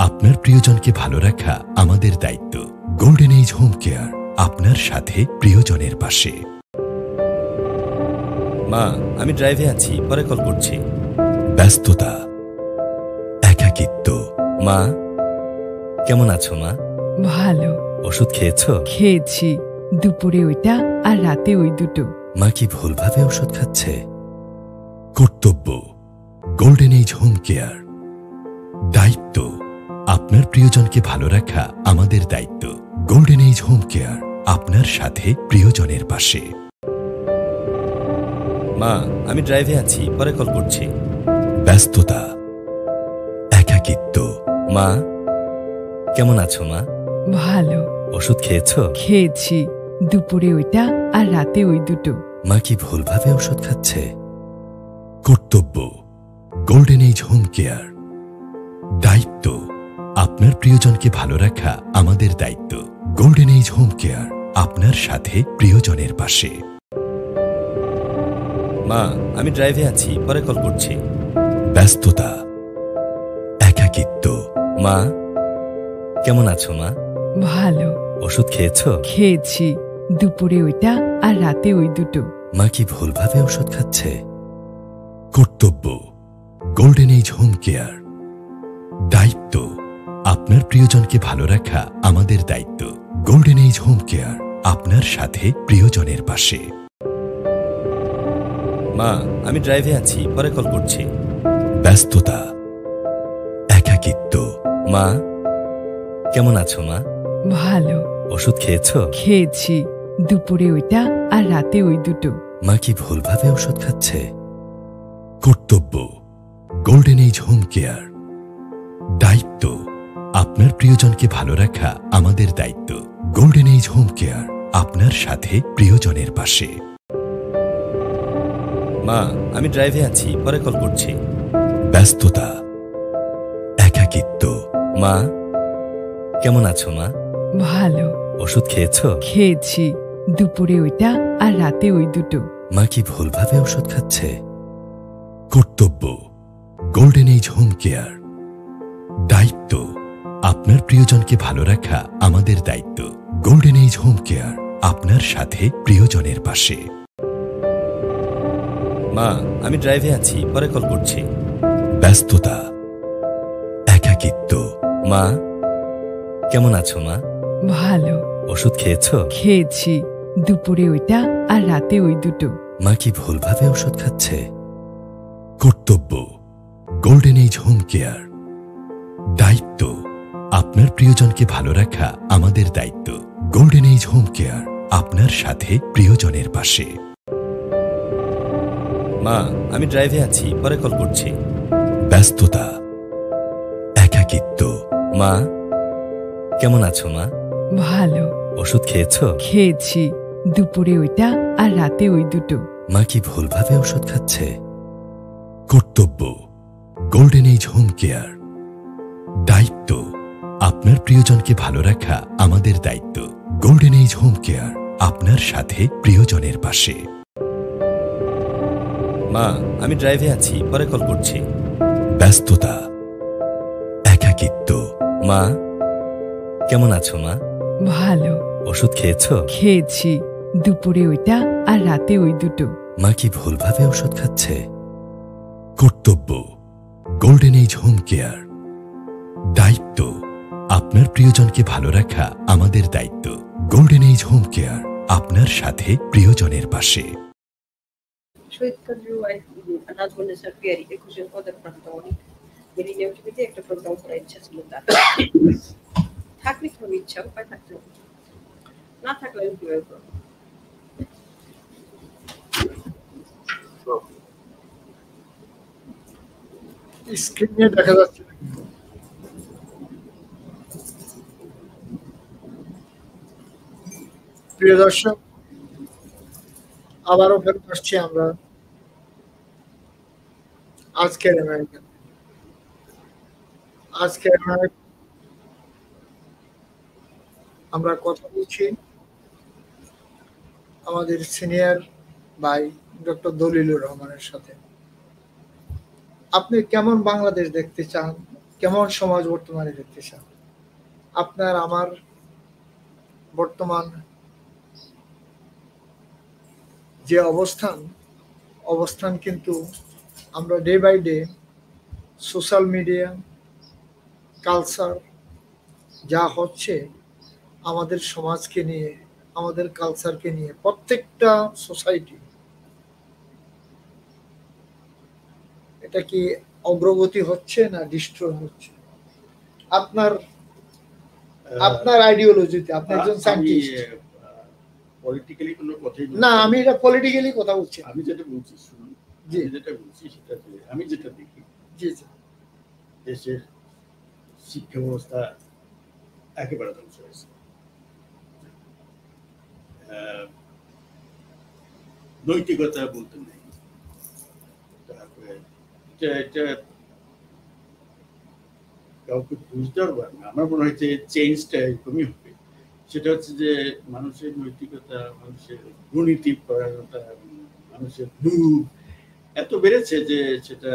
আপনার প্রিয়জনকে ভালো রাখা আমাদের দায়িত্ব। গোল্ডেন এজ হোম কেয়ার, আপনার সাথে প্রিয়জনের পাশে। মা, আমি ড্রাইভে আছি, পরে কল করছি। ব্যস্ততা, একাকিত্ব। মা, কেমন আছো মা? ভালো। ওষুধ খেয়েছো? খেয়েছি, দুপুরে ওইটা আর রাতে ওই দুটো। মা কি ভুলভাবে ওষুধ খাচ্ছে? কর্তব্য, গোল্ডেন এজ হোম কেয়ার। দায়িত্ব, আপনার প্রিয়জনকে ভালো রাখা আমাদের দায়িত্ব। গোল্ডেন এজ হোম কেয়ার, আপনার সাথে প্রিয়জনের পাশে। মা, আমি ড্রাইভে আছি, পরে কল করছি। ব্যস্ততা, একাকিত্ব। মা, কেমন আছো মা? ভালো। ওষুধ খেয়েছো? খেয়েছি, দুপুরে ওইটা আর রাতে ওই দুটো। মা কি ভুলভাবে ওষুধ খাচ্ছে? কর্তব্য, গোল্ডেন এজ হোম কেয়ার। দায়িত্ব, আপনার প্রিয়জনকে ভালো রাখা আমাদের দায়িত্ব। গোল্ডেন এজ হোম কেয়ার, আপনার সাথে প্রিয়জনের পাশে। মা, আমি ড্রাইভে আছি, পরে কল করছি। ব্যস্ততা, একাকিত্ব। মা, কেমন আছো মা? ভালো। ওষুধ খেয়েছো? খেয়েছি, দুপুরে ওইটা আর রাতে ওই দুটো। মা কি ভুলভাবে ওষুধ খাচ্ছে? কর্তব্য, গোল্ডেন এজ হোম কেয়ার। দায়িত্ব, আপনার প্রিয়জনকে ভালো রাখা আমাদের দায়িত্ব। গোল্ডেন এজ হোম কেয়ার, আপনার সাথে প্রিয়জনের পাশে। মা, আমি ড্রাইভে আছি, পরে কল করছি। ব্যস্ততা, একাকিত্ব। মা, কেমন আছো মা? ভালো। ওষুধ খেয়েছো? খেয়েছি, দুপুরে ওইটা আর রাতে ওই দুটো। মা কি ভুলভাবে ওষুধ খাচ্ছে? কর্তব্য, গোল্ডেন এজ হোম কেয়ার। দায়িত্ব, আপনার প্রিয়জনকে ভালো রাখা আমাদের দায়িত্ব। গোল্ডেন এজ হোম কেয়ার, আপনার সাথে প্রিয়জনের পাশে। মা, আমি ড্রাইভে আছি, পরে কল করছি। ব্যস্ততা, একাকিত্ব। মা, কেমন আছো মা? ভালো। ওষুধ খেয়েছো? খেয়েছি, দুপুরে ওইটা আর রাতে ওই দুটো। মা কি ভুলভাবে ওষুধ খাচ্ছে? কর্তব্য, গোল্ডেন এজ হোম কেয়ার। দায়িত্ব, আপনার প্রিয়জনকে ভালো রাখা আমাদের দায়িত্ব। গোল্ডেন এজ হোম কেয়ার, আপনার সাথে প্রিয়জনের পাশে। মা, আমি ড্রাইভে আছি, পরে কল করছি। ব্যস্ততা, একাকিত্ব। মা, কেমন আছো মা? ভালো। ওষুধ খেয়েছো? খেয়েছি, দুপুরে ওইটা আর রাতে ওই দুটো। মা কি ভুলভাবে ওষুধ খাচ্ছে? কর্তব্য, গোল্ডেন এজ হোম কেয়ার। দায়িত্ব, আপনার প্রিয়জনকে ভালো রাখা আমাদের দায়িত্ব। গোল্ডেন এজ হোম কেয়ার, আপনার সাথে প্রিয়জনের পাশে। মা, আমি ড্রাইভে আছি, পরে কল করছি। ব্যস্ততা, একাকিত্ব। মা, কেমন আছো মা? ভালো। ওষুধ খেয়েছো? খেয়েছি, দুপুরে ওইটা আর রাতে ওই দুটো। মা কি ভুলভাবে ওষুধ খাচ্ছে? কর্তব্য, গোল্ডেন এজ হোম কেয়ার। দায়িত্ব, আপনার প্রিয়জনকে ভালো রাখা আমাদের দায়িত্ব। গোল্ডেন এজ হোম কেয়ার, আপনার সাথে প্রিয়জনের পাশে। মা, আমি ড্রাইভে আছি, পরে কল করছি। ব্যস্ততা, একাকিত্ব। মা, কেমন আছো মা? ভালো। ওষুধ খেয়েছো? খেয়েছি, দুপুরে ওইটা আর রাতে ওই দুটো। মা কি ভুলভাবে ওষুধ খাচ্ছে? কর্তব্য, গোল্ডেন এজ হোম কেয়ার। দায়িত্ব, আপনার প্রিয়জনকে ভালো রাখা আমাদের দায়িত্ব। গোল্ডেন এজ হোম কেয়ার, আপনার সাথে প্রিয়জনের পাশে। শহীদ কাজীর ওয়াইফ নাজমুন্নেসার পিয়ারি 21 পদের প্রাপ্ত অনেক মিলিনিয়াম টিভিতে একটা প্রোগ্রাম করার ইচ্ছা ছিল তার। থাকলে কোনো ইচ্ছা, উপায় থাকতে হবে, না থাকলে আমি কিভাবে করবো? স্ক্রিনে দেখা যাচ্ছে প্রিয় দর্শক, আবারও ফেরত আসছি আমরা আজকের আমেরিকা। আমরা কথা বলছি আমাদের সিনিয়র ভাই ডক্টর দলিলুর রহমানের সাথে। আপনি কেমন বাংলাদেশ দেখতে চান, কেমন সমাজ বর্তমানে দেখতে চান? আপনার আমার বর্তমান যে অবস্থান কিন্তু আমরা day by day social media, culture যা হচ্ছে আমাদের সমাজকে নিয়ে, আমাদের কালচারকে নিয়ে, প্রত্যেকটা সোসাইটি এটা কি অগ্রগতি হচ্ছে না ডিস্ট্রয় হচ্ছে? আপনার আইডিওলজিতে, আপনি একজন সায়েন্টিস্ট। পলিটিক্যালি কোনো কথাই না, আমি এটা পলিটিক্যালি কথা বলছি। আমি যেটা বলছি শুনুন, যেটা বলছি সেটা আমি যেটা দেখি, জি দেশের শিক্ষা ব্যবস্থা একেবারে ধ্বংস হয়েছে। নৈতিকতা বলতে নেই। তারপরে এটা কাউকে বুঝতে পারবো না। আমার মনে হয় যে চেঞ্জটা এরকমই হবে। সেটা হচ্ছে যে মানুষের নৈতিকতা, মানুষের দুর্নীতি পরায়ণতা, মানুষের ভুল এত বেড়েছে যে সেটা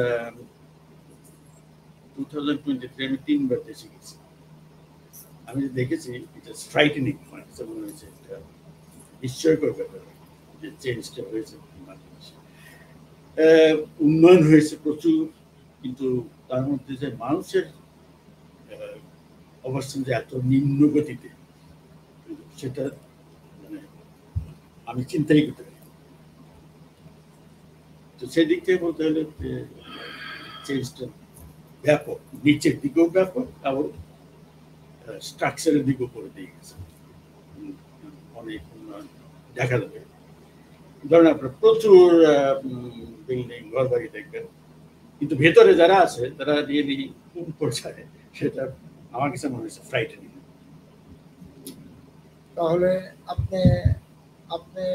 2023 আমি 3 বার দেশে গেছি। আমি দেখেছি এটা স্ট্রাইটেনিং, মনে হয়েছে এটা বিস্ময়কর ব্যাপার যে চেঞ্জটা হয়েছে বাংলাদেশে। উন্নয়ন হয়েছে প্রচুর, কিন্তু তার মধ্যে যে মানুষের অবস্থান যে এত নিম্ন গতিতে, সেটা মানে আমি চিন্তাই করতে পারি। তো সেই দিক থেকে বলতে হলে চেঞ্জটা ব্যাপক, নিচের দিকেও ব্যাপক, এবং স্ট্রাকচারের দিকেও করে দিয়ে গেছে। অনেক উন্নয়ন দেখা যাবে। ধরেন আপনার প্রচুর বিল্ডিং, ঘর বাড়ি দেখবেন, কিন্তু ভেতরে যারা আছে তারা রিয়েলি কোন পর্যায়ে, সেটা আমার কাছে মনে হচ্ছে ফ্রাইটেনিং। তাহলে আপনি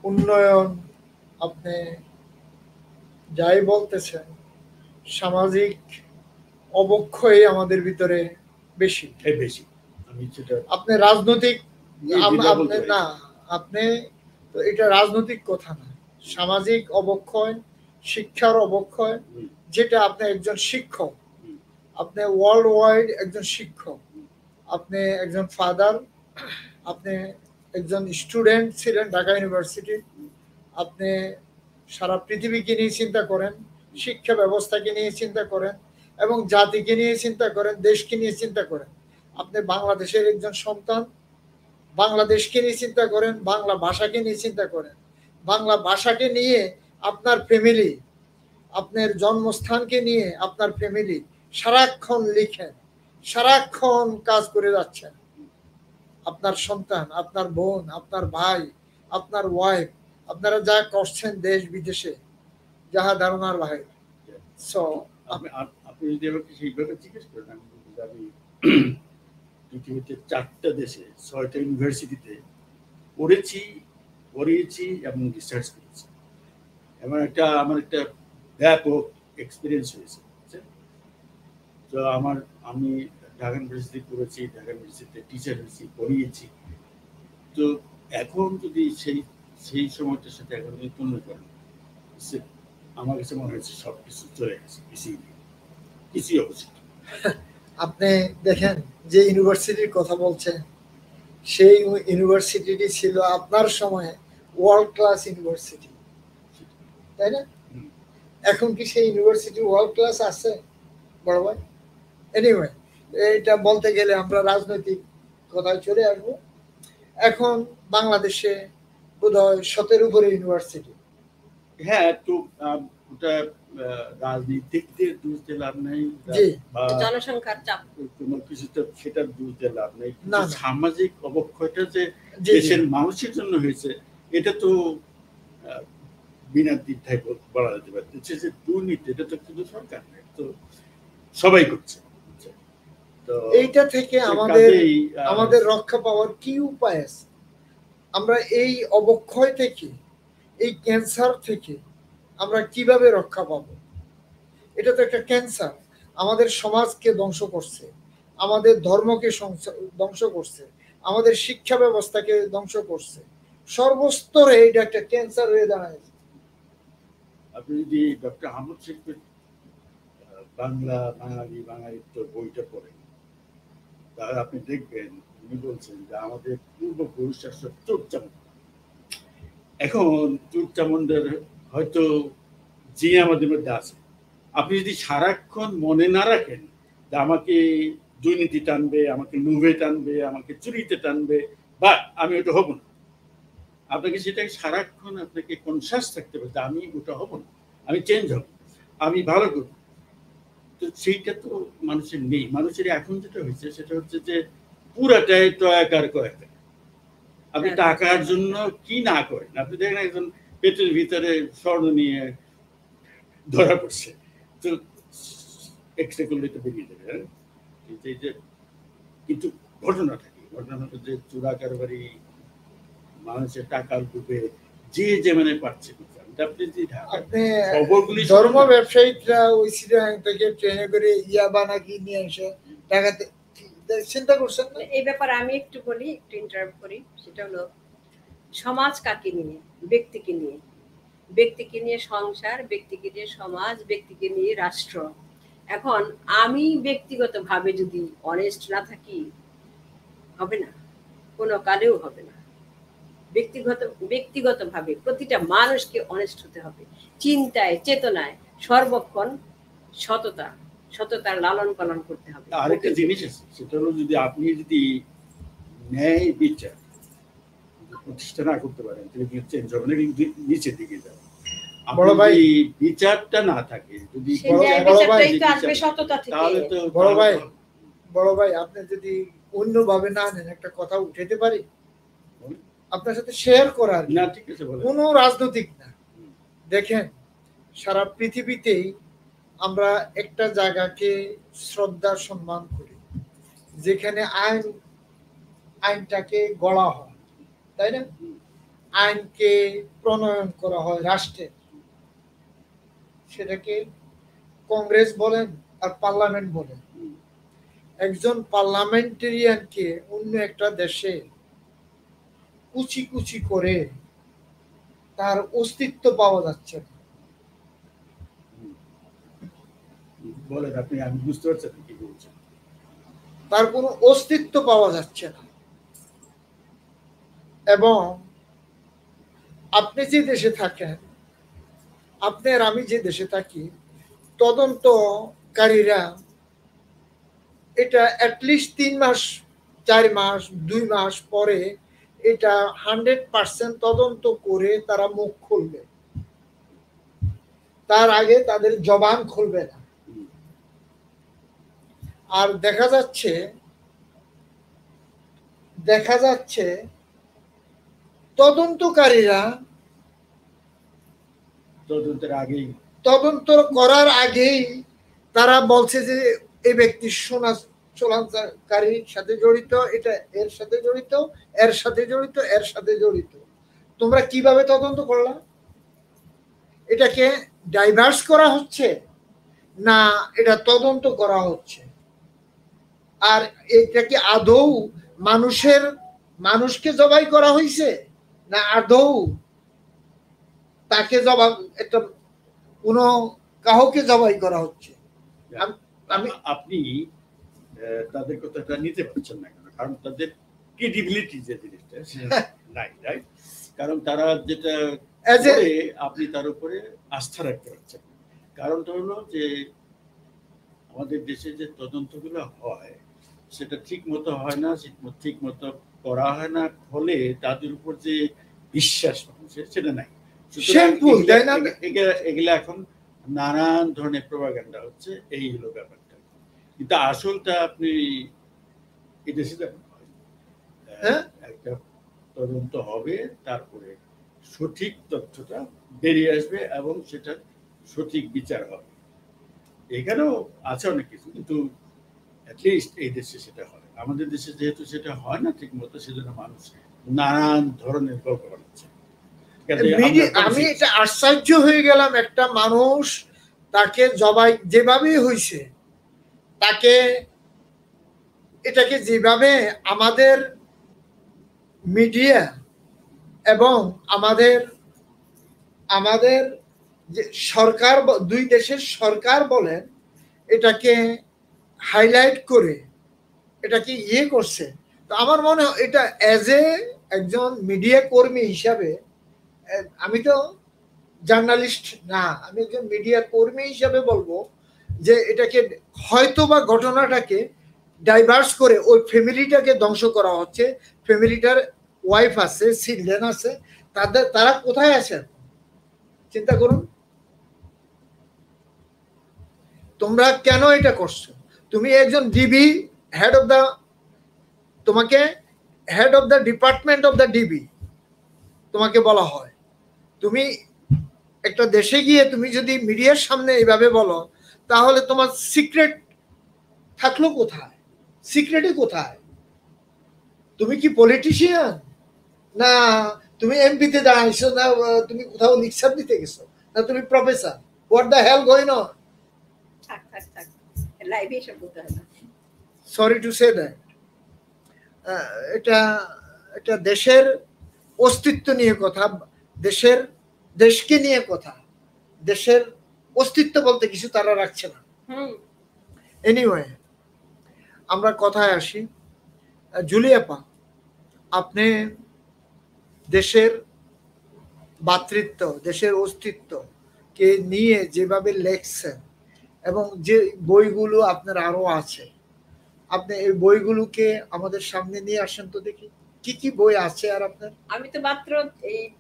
উন্নয়ন, আপনি যাই বলতেছেন, সামাজিক অবক্ষয় আমাদের ভিতরে বেশি। আমি সেটা আপনি রাজনৈতিক আপনি তো এটা রাজনৈতিক কথা না, সামাজিক অবক্ষয়, শিক্ষার অবক্ষয়, যেটা আপনি একজন শিক্ষক, আপনি ওয়ার্ল্ড ওয়াইড একজন শিক্ষক, আপনি একজন ফাদার, আপনি একজন স্টুডেন্ট ছিলেন ঢাকা ইউনিভার্সিটি, আপনি সারা পৃথিবীকে নিয়ে চিন্তা করেন, শিক্ষা ব্যবস্থাকে নিয়ে চিন্তা করেন, এবং জাতিকে নিয়ে চিন্তা করেন, দেশকে নিয়ে চিন্তা করেন। আপনি বাংলাদেশের একজন সন্তান, বাংলাদেশকে নিয়ে চিন্তা করেন, বাংলা ভাষাকে নিয়ে চিন্তা করেন, বাংলা ভাষাকে নিয়ে আপনার ফ্যামিলি, আপনার জন্মস্থানকে নিয়ে আপনার ফ্যামিলি সারাক্ষণ লিখেন, সারাক্ষণ কাজ করে যাচ্ছেন। আপনার সন্তান, আপনার বোন, আপনার ভাই, আপনার ওয়াইফ, আপনারা যা করছেন দেশ বিদেশে, যাহা ধারণার বাইরে। সো আপনি যদি আমাকে সেইভাবে জিজ্ঞেস করেন, আমি পৃথিবীতে 4টা দেশে 6টা ইউনিভার্সিটিতে পড়িয়েছি এবং রিসার্চ করেছি। আমার একটা ব্যাপক এক্সপিরিয়েন্স হয়েছে। তো আমি ঢাকা ইউনিভার্সিটি করেছি, ঢাকা ইউনিভার্সিটিতে টিচার হয়েছি, পড়িয়েছি। তো এখন যদি সেই সময়টার সাথে এখন যদি তুলনা করেন, আমার কাছে মনে হচ্ছে সবকিছু চলে গেছে, কিছুই অবস্থিত। আপনি দেখেন যে ইউনিভার্সিটির কথা বলছেন, সেই ইউনিভার্সিটিটি ছিল আপনার সময়ে ওয়ার্ল্ড ক্লাস ইউনিভার্সিটি, তাই না? এখন কি সেই ইউনিভার্সিটি ওয়ার্ল্ড ক্লাস আছে বড় ভাই? এনিওয়ে, এটা বলতে গেলে আমরা রাজনৈতিক কথায় চলে আসবো। এখন বাংলাদেশে বোধহয় 17 উপরে ইউনিভার্সিটি। হ্যাঁ, তো ওটা রাজনীতিকদের দোষ দিয়ে লাভ নেই, জনসংখ্যার চাপ কোনো কিছুতে সেটা দোষ দিয়ে লাভ নেই। সামাজিক অবক্ষয়টা যে দেশের মানুষের জন্য হয়েছে, এটা তো বিনা দ্বিধায় বলা যেতে পারে। যে দুর্নীতি, এটা তো শুধু সরকার নেই, তো সবাই করছে। তো এইটা থেকে আমাদের রক্ষা পাওয়ার কি উপায় আছে? আমরা এই অবক্ষয় থেকে, এই ক্যান্সার থেকে আমরা কিভাবে রক্ষা পাবো? এটা তো একটা ক্যান্সার, আমাদের সমাজকে ধ্বংস করছে, আমাদের ধর্মকে ধ্বংস করছে, আমাদের শিক্ষা ব্যবস্থাকে ধ্বংস করছে, সর্বস্তরে এটা একটা ক্যান্সার হয়ে দাঁড়ায়। আপনি যদি ডক্টর আহমদ শরীফের বাঙালিত্ব বইটা পড়েন, তাহলে আপনি দেখবেন উনি বলছেন যে আমাদের পূর্বপুরুষরা সব চোরচামুন্ডা। এখন চোরচামুন্ডার হয়তো জিন আমাদের মধ্যে আছে। আপনি যদি সারাক্ষণ মনে না রাখেন যে আমাকে দুর্নীতি টানবে, আমাকে লোভে টানবে, আমাকে চুরিতে টানবে, বা আমি ওটা হব না, আপনাকে সেটাকে সারাক্ষণ আপনাকে কনসাস থাকতে হবে যে আমি ওটা হব না, আমি চেঞ্জ হব, আমি ভালো করব। তো সেইটা তো মানুষের নেই। মানুষের এখন যেটা হয়েছে সেটা হচ্ছে যে পুরাটাই টয়াকার কয়াকার। আপনি টাকার জন্য কি না করেন। আপনি দেখেন একজন পেটের ভিতরে স্বর্ণ নিয়ে ধরা পড়ছে, তো এক্সরে করলে তো বেরিয়ে যাবে। কিন্তু ঘটনাটা যে চোরা কারবারি, মানুষের টাকার ডুবে যে যেমন পাচ্ছে। ধর্ম ব্যবসায়ীরা ওই শ্রীলঙ্কা থেকে ট্রেনে করে ইয়াবা নাকি নিয়ে এসে টাকাতে চিন্তা করছেন না? এই ব্যাপারে আমি একটু বলি, একটু ইন্টারাপ্ট করি। সেটা হলো সমাজ কাকে নিয়ে? ব্যক্তিকে নিয়ে। ব্যক্তিকে নিয়ে সংসার, ব্যক্তিকে নিয়ে সমাজ, ব্যক্তিকে নিয়ে রাষ্ট্র। এখন আমি ব্যক্তিগতভাবে যদি অনেস্ট না থাকি, হবে না, কোনো কালেও হবে না। ব্যক্তিগতভাবে প্রতিটা মানুষকে অনেস্ট হতে হবে, চিন্তায় চেতনায় সর্বক্ষণ সততার লালন পালন করতে হবে। আরেকটা জিনিস আছে, সেটা হলো যদি আপনি ন্যায় বিচার প্রতিষ্ঠা না করতে পারেন, তাহলে চেঞ্জ হবে না, কিন্তু নিচের দিকে যাবে। বড় ভাই, বিচারটা না থাকে, যদি বড় ভাই আপনি যদি অন্যভাবে না নেন, একটা কথা উঠাতে পারি আপনার সাথে শেয়ার করার। না, ঠিক আছে, কোনো রাজনৈতিক না। দেখেন, সারা পৃথিবীতেই আমরা একটা জায়গাকে শ্রদ্ধা সম্মান করি, যেখানে আইনটাকে গড়া হয়, তাই না? আইনকে প্রণয়ন করা হয় রাষ্ট্রে, সেটাকে কংগ্রেস বলেন আর পার্লামেন্ট বলেন। একজন পার্লামেন্টেরিয়ানকে অন্য একটা দেশে কুচি কুচি করে তার অস্তিত্ব পাওয়া যাচ্ছে না। বলেন আপনি, আমি বুঝতে পারছি কি বলছেন। তার কোনো অস্তিত্ব পাওয়া যাচ্ছে না। এবং আপনি যে দেশে থাকেন, আপনি আর আমি যে দেশে থাকি, তদন্তকারীরা এটা অ্যাটলিস্ট 3 মাস, 4 মাস, 2 মাস পরে এটা 100% তদন্ত করে তারা মুখ খুলবে, তার আগে তাদের জবান খুলবে না। আর দেখা যাচ্ছে তদন্তকারীরা তদন্ত করার আগেই তারা বলছে যে এই ব্যক্তি চোরাকারীর সাথে জড়িত, এটা এর সাথে জড়িত, এর সাথে জড়িত, এর সাথে জড়িত। তোমরা কিভাবে তদন্ত করলা? এটাকে ডাইভার্স করা হচ্ছে না এটা তদন্ত করা হচ্ছে? আর এটা কি আদৌ মানুষকে জবাই করা হয়েছে, না আদৌ তাকে একটা কোনো কাউকে জবাই করা হচ্ছে? আপনি তাদের কথাটা নিতে পারছেন না কেন? কারণ তাদের ক্রেডিবিলিটি যে জিনিসটা নাই, রাইট? কারণ তারা যেটা আপনি তার উপরে আস্থা রাখতে পারছেন। কারণটা হলো যে আমাদের দেশে যে তদন্তগুলো হয় সেটা ঠিক মতো হয় না, ঠিক মতো করা হয় না, ফলে তাদের উপর যে বিশ্বাস মানুষের সেটা নাই। এগুলা এখন নানান ধরনের প্রোপাগান্ডা হচ্ছে, এই হলো ব্যাপারটা। কিন্তু আসলটা আপনি এদেশে একটা তদন্ত হবে, তারপরে সঠিক তথ্যটা বেরিয়ে আসবে এবং সেটা সঠিক বিচার হবে। এখানেও আছে অনেক কিছু, কিন্তু অ্যাটলিস্ট এই দেশে সেটা হয়। আমাদের দেশে যেহেতু সেটা হয় না ঠিক মতো, সেজন্য মানুষ নানান ধরনের গল্প বানাচ্ছে। আমি এটা আশ্চর্য হয়ে গেলাম, একটা মানুষ তাকে জবাই যেভাবেই হয়েছে, তাকে এটাকে যেভাবে আমাদের মিডিয়া এবং আমাদের যে সরকার, দুই দেশের সরকার বলেন, এটাকে হাইলাইট করে এটাকে করছে। তো আমার মনে হয় এটা একজন মিডিয়া কর্মী হিসাবে, আমি তো জার্নালিস্ট না, আমি একজন মিডিয়া কর্মী হিসাবে বলবো যে এটাকে হয়তো বা ঘটনাটাকে ডাইভার্স করে ওই ফ্যামিলিটাকে ধ্বংস করা হচ্ছে। ফ্যামিলিটার ওয়াইফ আছে, চিলড্রেন আছে, তারা কোথায় আছে চিন্তা করুন। তোমরা কেন এটা করছো? তুমি একজন ডিবি, তোমাকে head of the department of the DB তোমাকে বলা হয়। তুমি একটা দেশে গিয়ে তুমি যদি মিডিয়ার সামনে এইভাবে বলো, তাহলে তোমার সিক্রেট থাকলো কোথায়? সিক্রেটে কোথায়? তুমি কি পলিটিশিয়ান, না তুমি এমপিতে দাঁড়াইছো, না তুমি কোথাও লিকচার দিতে গেছো, না তুমি professor? What the hell going on? Sorry to say that. এটা দেশের অস্তিত্ব নিয়ে কথা, দেশকে নিয়ে কথা। দেশের অস্তিত্ব বলতে কিছু তারা রাখছে না। এনিওয়ে, আমরা কথায় আসি। জুলিয়াপা, আপনি দেশের ভ্রাতৃত্ব, দেশের অস্তিত্ব কে নিয়ে যেভাবে লেখছেন এবং যে বইগুলো আপনার আরো আছে, আপনি এই বইগুলোকে আমাদের সামনে নিয়ে আসেন তো দেখি কি কি বই আছে। আর আপনার, আমি তো মাত্র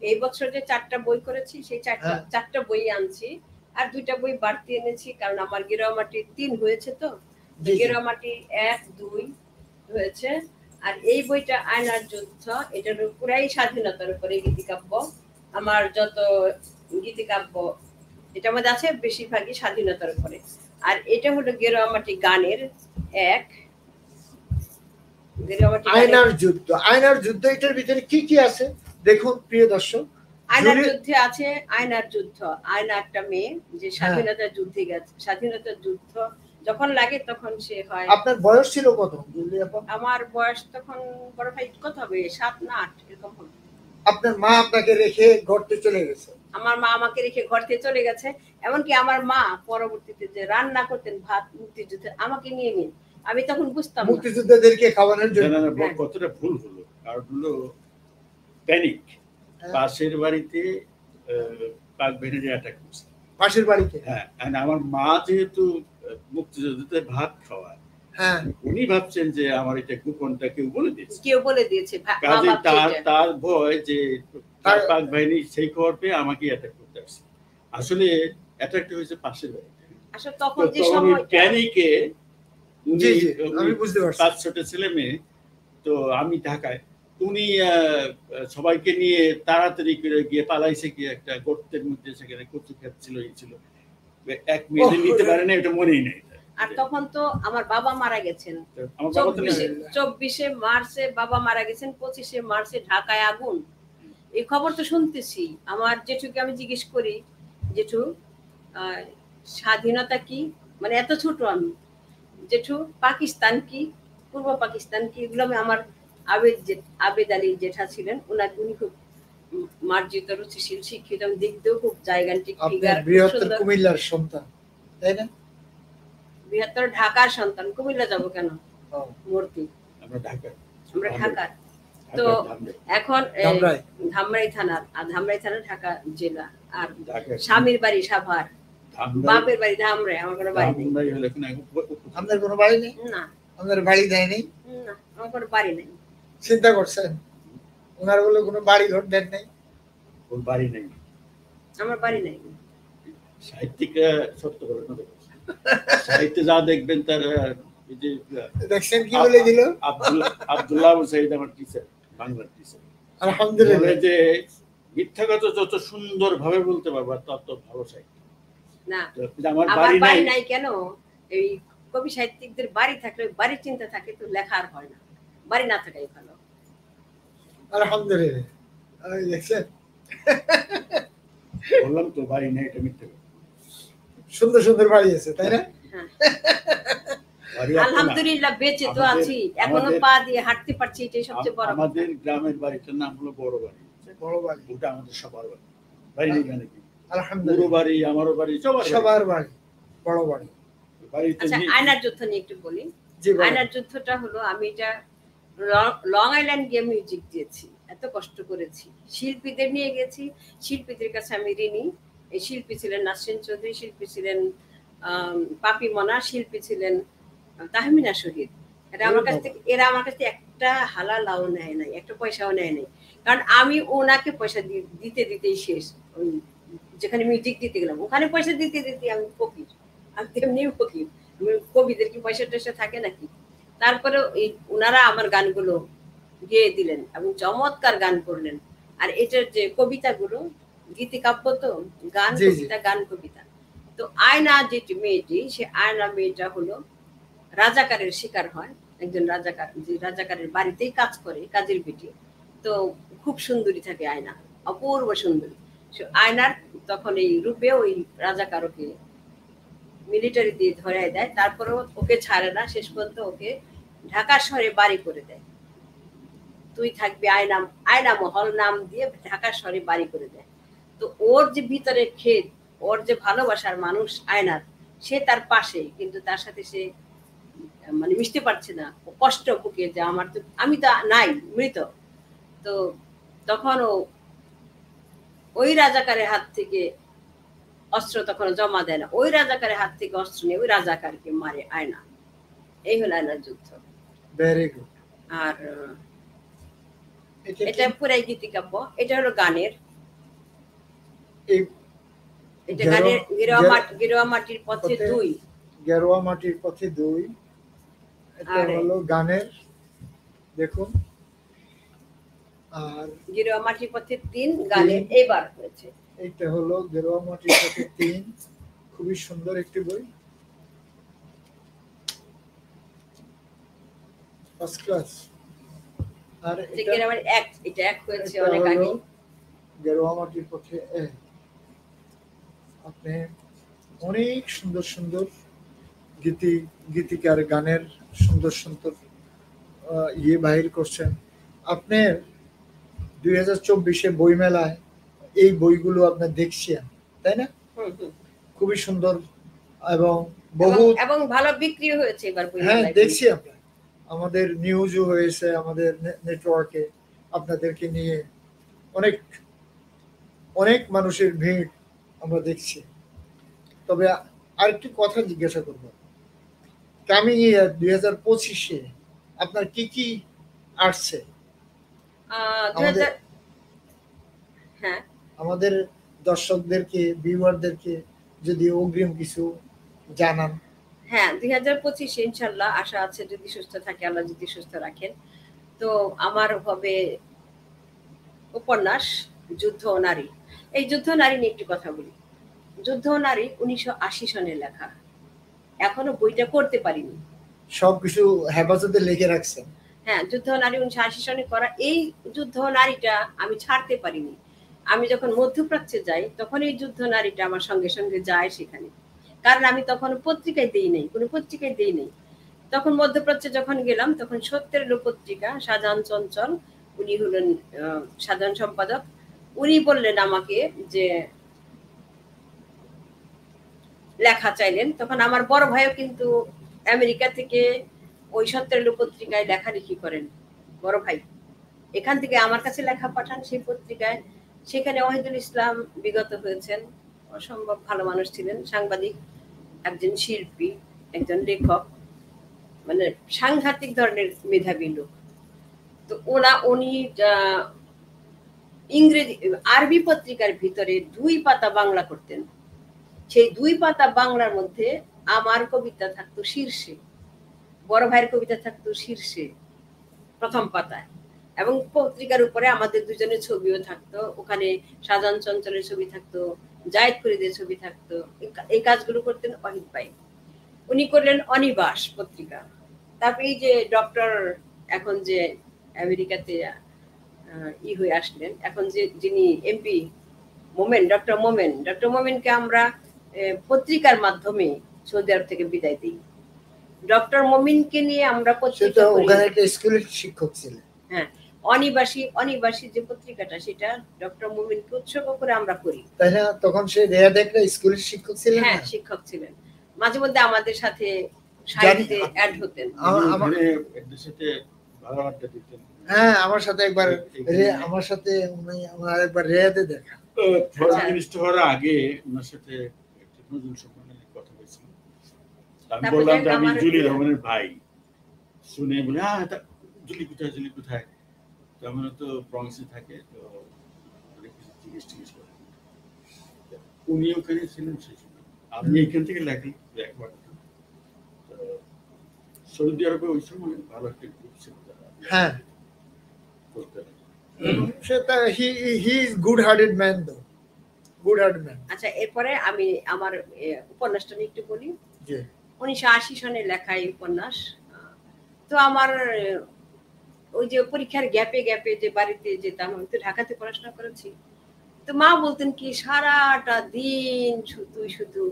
এই বছর যে 4টা বই করেছি, সেই 4টা বই আনছি, আর 2টা বই বাড়তি এনেছি, কারণ আমার গেরুয়ামাটি 3 হয়েছে, তো গেরুয়ামাটি 1, 2 হয়েছে। আর এই বইটা আয়নার যুদ্ধ, এটার পুরাই স্বাধীনতার উপরে গীতিকাব্য। আমার যত গীতিকাব্য এটার মধ্যে আছে বেশিরভাগই স্বাধীনতার উপরে। আর এটা হলো গেরুয়ামাটি গানের 1, আয়নার যুদ্ধ। আয়নার যুদ্ধ, এটার ভিতরে কি কি আছে দেখুন প্রিয় দর্শক। আয়নার যুদ্ধে আছে আয়নার যুদ্ধ। আয়না একটা মেয়ে যে স্বাধীনতার যুদ্ধে গেছে, স্বাধীনতার যুদ্ধ যখন লাগে তখন সে হয়। আপনার বয়স ছিল কত? আমার বয়স তখন বড় ভাই কত হবে, 7 না 8 এরকম হবে। আপনার মা আপনাকে রেখে ঘরতে চলে গেছে? আমার মা আমাকে রেখে ঘরতে চলে গেছে। এমনকি আমার মা পরবর্তীতে যে রান্না করতেন ভাত মুক্তিযুদ্ধে, আমাকে নিয়ে নিন, আমি তখন বুঝতাম মুক্তিযোদ্ধাদেরকে খাওয়ানোর জন্য। কতটা ভুল হলো, কারণ হলো প্যানিক। পাশের বাড়িতে পাক ভেনেরে অ্যাটাক করছে, পাশের বাড়িতে। হ্যাঁ, আমার মা যেহেতু মুক্তিযোদ্ধাদের ভাত খাওয়ায়, হ্যাঁ উনি ভাবছেন যে আমার এটা গোপনটা কেউ বলে দিয়েছে, কেউ বলে দিয়েছে, কাজে তার ভয় যে তার পাক বাহিনী সেই খবর পেয়ে আমাকে অ্যাটাক করতে আসছে। আসলে অ্যাটাকটা হয়েছে পাশের বাড়ি। আসলে তখন যে সময় প্যানিকে জি জি আমি বুঝতে পারছি। 5-6টা ছেলে মেয়ে, তো আমি ঢাকায়, উনি সবাইকে নিয়ে তাড়াতাড়ি করে গিয়ে পালাইছে, গিয়ে একটা গর্তের মধ্যে সেখানে কচু ক্ষেত ছিল, এই ছিল, এক মেয়ে নিতে পারে না, এটা মনেই নেই। আর তখন তো আমার বাবা মারা গেছেন, আমার বাবা তো 24শে মার্চে বাবা মারা গেছেন, 25শে মার্চে ঢাকায় আগুন। এই খবর তো শুনতেছি। আমার জেঠুকে আমি জিজ্ঞেস করি, জেঠু স্বাধীনতা কি, মানে এত ছোট আমি, জেঠু পাকিস্তান কি, পূর্ব পাকিস্তান কি, এগুলো আমি আমার আবেদ আলী জেঠা ছিলেন, উনি খুব মার্জিত রুচিশীল শিক্ষিত, দিক দিয়েও খুব জায়গান্তিক ফিগার, বৃহত্তর কুমিল্লার সন্তান তাই না? বৃহত্তর ঢাকার সন্তান, কুমিল্লা যাব কেন? মূর্তি আমরা ঢাকার। তো এখন ধামরাই থানার, আর ধামরাই থানা ঢাকা জেলা, আর স্বামীর বাড়ি সাভার, বাপের বাড়ি ধামরাই। আমার কোনো বাড়ি নেই। আপনার কোনো বাড়ি নেই? না। আপনার বাড়ি দেয় নেই? না, আমার কোনো বাড়ি নেই। চিন্তা করছেন ওনার বলে কোনো বাড়ি ঘর দেন নাই? কোন বাড়ি নেই, আমার বাড়ি নেই। সাহিত্যিকরা সত্য করে না, সাহিত্যে যা দেখবেন তার দেখছেন কি বলে দিল আব্দুল্লাহ সাইদ, আমার টিচার, বাংলার টিচার। আলহামদুলিল্লাহ, যে মিথ্যা কথা যত সুন্দর ভাবে বলতে পারবা তত ভালো সাহিত্য। না আমার বাড়ি নাই কেন? এই কবি সাহিত্যিকদের বাড়ি থাকলে, বাড়ির চিন্তা থাকে তো লেখা আর হয় না, বাড়ি না থাকাই ভালো। আলহামদুলিল্লাহ, দেখছেন বললাম তো বাড়ি নেই, এটা মিথ্যা। সুন্দর সুন্দর বাড়ি আছে তাই না? আলহামদুলিল্লাহ বেঁচে তো আছি, এখনো পা দিয়ে হাঁটতে পারছি, এটাই সবচেয়ে বড়। আমাদের গ্রামের বাড়িটার নাম হলো বড় বাড়ি। বড় বাড়ি, ওটা আমাদের সবার বাড়ি। বাড়ি নেই কেন? আলহামদুলিল্লাহ, বড় বাড়ি, আমারও বাড়ি, সবার বাড়ি, বড় বাড়ি। আচ্ছা, আয়নার যুদ্ধ নিয়ে একটু বলি। আয়নার যুদ্ধটা হলো, আমি এটা লং আইল্যান্ড গিয়ে মিউজিক দিয়েছি, এত কষ্ট করেছি, শিল্পীদের নিয়ে গেছি, শিল্পীদের কাছে আমি ঋণী। এই শিল্পী ছিলেন নাসরিন চৌধুরী, শিল্পী ছিলেন পাপি মনা, শিল্পী ছিলেন তাহমিনা শহীদ। এরা আমার কাছ থেকে একটা হালালাও নেয় নাই, একটা পয়সাও নেয় নাই, কারণ আমি ওনাকে পয়সা দিতে দিতেই শেষ। ওই যেখানে মিউজিক দিতে গেলাম ওখানে পয়সা দিতে দিতে আমি ফকির, আমি তেমনিও ফকির। কবিদের কি পয়সা টয়সা থাকে নাকি? তারপরে ওনারা আমার গানগুলো গেয়ে দিলেন এবং চমৎকার গান করলেন। আর এটার যে কবিতাগুলো, গীতিকাব্য তো, গান কবিতা, গান কবিতা। তো আয়না যেটি মেয়েটি, সে আয়না মেয়েটা হলো রাজাকারের শিকার হয়, একজন রাজাকার, যে রাজাকারের বাড়িতেই কাজ করে, কাজের বেটি। তো খুব সুন্দরী থাকে আয়না, অপূর্ব সুন্দরী। আয়নার তখন এই রূপে ওই রাজাকার ওকে মিলিটারি দিয়ে ধরাই দেয়, তারপরেও ওকে ছাড়ে না, শেষ পর্যন্ত ওকে ঢাকা শহরে বাড়ি করে দেয়। তুই থাকবি আয়না মহল নাম দিয়ে ঢাকা শহরে বাড়ি করে দেয়। তো ওর যে ভিতরে খেদ, ওর যে ভালোবাসার মানুষ আয়নার, সে তার পাশে, কিন্তু তার সাথে সে মানে মিশতে পারছে না। ও কষ্ট বুকে যে আমি তো নাই, মৃত। তো তখন ওই রাজাকারের হাত থেকে অস্ত্র তখন জমা দেয় না, ওই রাজাকারের হাত থেকে অস্ত্র নিয়ে ওই রাজাকারকে মারে আয়না। এই হলো আয়নার যুদ্ধ। Very good. আর এটা পুরাই গীতিকাব্য। এটা হলো গানের, এটা গানের গেরুয়া মাটির পথে 2, গেরুয়া মাটির পথে 2, এটা হলো গানের। দেখুন, আর গেরুয়া মাটির পথে 3 গানের এবার হয়েছে। এটা হলো গেরুয়া মাটির পথে 3, খুবই সুন্দর একটি বই, ফার্স্ট ক্লাস। আর এটা এক হয়েছে অনেক আগে, গেরুয়া মাটির পথে 1। আপনি অনেক সুন্দর সুন্দর গীতিকার গানের সুন্দর সুন্দর বাহির করছেন। আপনার 2024-এ বইমেলায় এই বইগুলো আপনার দেখছেন তাই না? খুবই সুন্দর এবং ভালো বিক্রি হয়েছে এবার বই। হ্যাঁ, দেখছি আমরা, আমাদের নিউজও হয়েছে, আমাদের নেটওয়ার্কে আপনাদেরকে নিয়ে অনেক অনেক মানুষের ভিড় আমরা দেখছি। তবে আরেকটি কথা জিজ্ঞাসা করব, কামিং ইয়ার 2025-এ আপনার কি কি আসছে হ্যাঁ আমাদের দর্শকদেরকে ভিউয়ারদেরকে যদি অগ্রিম কিছু জানান? হ্যাঁ 2025 ইনশাল্লাহ আশা আছে, যদি সুস্থ থাকে আল্লাহ যদি সুস্থ রাখেন। তো আমার হবে উপন্যাস যুদ্ধ ও নারী। এই যুদ্ধ নারী নিয়ে একটু কথা বলি। যুদ্ধ ও নারী 1980 সনে লেখা, এখনো বইটা করতে পারিনি, সবকিছু হেফাজতে লিখে রাখছেন। হ্যাঁ যুদ্ধ ও নারী 1980 সনে করা। এই যুদ্ধ ও নারীটা আমি ছাড়তে পারিনি। আমি যখন মধ্যপ্রাচ্যে যাই তখন এই যুদ্ধ নারীটা আমার সঙ্গে সঙ্গে যায় সেখানে, কারণ আমি তখন পত্রিকায় দেই নাই, কোনো পত্রিকায় দেই নাই। তখন মধ্যপ্রাচ্যে যখন গেলাম তখন সত্যের আলো পত্রিকা, শাহজাহান চঞ্চল উনি হলেন সাধারণ সম্পাদক, উনি বললেন আমাকে যে লেখা চাইলেন। তখন আমার বড় ভাইও কিন্তু আমেরিকা থেকে ওই সত্যের আলো পত্রিকায় লেখালেখি করেন, বড় ভাই এখান থেকে আমার কাছে লেখা পাঠান সেই পত্রিকায়। সেখানে ওয়াহিদুল ইসলাম বিগত হয়েছেন, অসম্ভব ভালো মানুষ ছিলেন, সাংবাদিক, একজন শিল্পী, একজন লেখক, মানে সাংঘাতিক ধরনের মেধাবী লোক। তো উনি ইংরেজি আরবি পত্রিকার ভিতরে 2 পাতা বাংলা করতেন। সেই 2 পাতা বাংলার মধ্যে আমার কবিতা থাকতো শীর্ষে, বড় ভাইয়ের কবিতা থাকতো শীর্ষে প্রথম পাতায়, এবং পত্রিকার উপরে আমাদের দুজনের ছবিও থাকতো। ওখানে শাহজাহান চঞ্চলের ছবি থাকতো, জায়েদ ফরিদের ছবি থাকতো। এই কাজগুলো করতেন ওয়াহিদ ভাই। উনি করলেন অনিবাস পত্রিকা। তারপরে এই যে ডক্টর এখন যে আমেরিকাতে হয়ে আসলেন, এখন যে যিনি এমপি ডক্টর মোমেনকে আমরা পত্রিকার মাধ্যমে সৌদি আরব থেকে বিদায় দিই। ডক্টর মোমিনকে নিয়ে আমরা পত্রিকা ওখানে একটা স্কুলের শিক্ষক ছিলেন। হ্যাঁ অনিবাসী যে পত্রিকাটা, সেটা ডক্টর মোমিনকে উৎসর্গ করে আমরা করি, তাই না? তখন সে রিয়াদে একটা স্কুলের শিক্ষক ছিলেন। হ্যাঁ শিক্ষক ছিলেন, মাঝে মধ্যে আমাদের সাথে সাহিত্যে অ্যাড হতেন। আমাদের সাথে ভালো আড্ডা দিতেন। হ্যাঁ আমার সাথে একবার আমার একবার রিয়াদে দেখা। ফরেন মিনিস্টার হওয়ার আগে ওনার সাথে একটা নজরুল সম্মানের কথা হয়েছিল। আমি বললাম যে আমি জুলি রহমানের ভাই, শুনে বলে জুলি কোথায়, তো আমরা তো ব্রঙ্কসে থাকে, তো অনেক কিছু জিজ্ঞেস করে। উনি ওখানে ছিলেন সেই সময়, আমি এখান থেকে একবার সৌদি আরবে ওই সময় ভালো একটা গ্রুপ ছিল। হ্যাঁ সেটা he is good hearted man, দো গুড হার্টেড ম্যান। আচ্ছা এরপরে আমি আমার উপন্যাসটা নিয়ে একটু বলি। 1980 সনে লেখা এই উপন্যাস। তো আমার ওই যে পরীক্ষার গ্যাপে যে বাড়িতে যেতাম, আমি তো ঢাকাতে পড়াশোনা করেছি, তো মা বলতেন কি সারাটা দিন তুই শুধু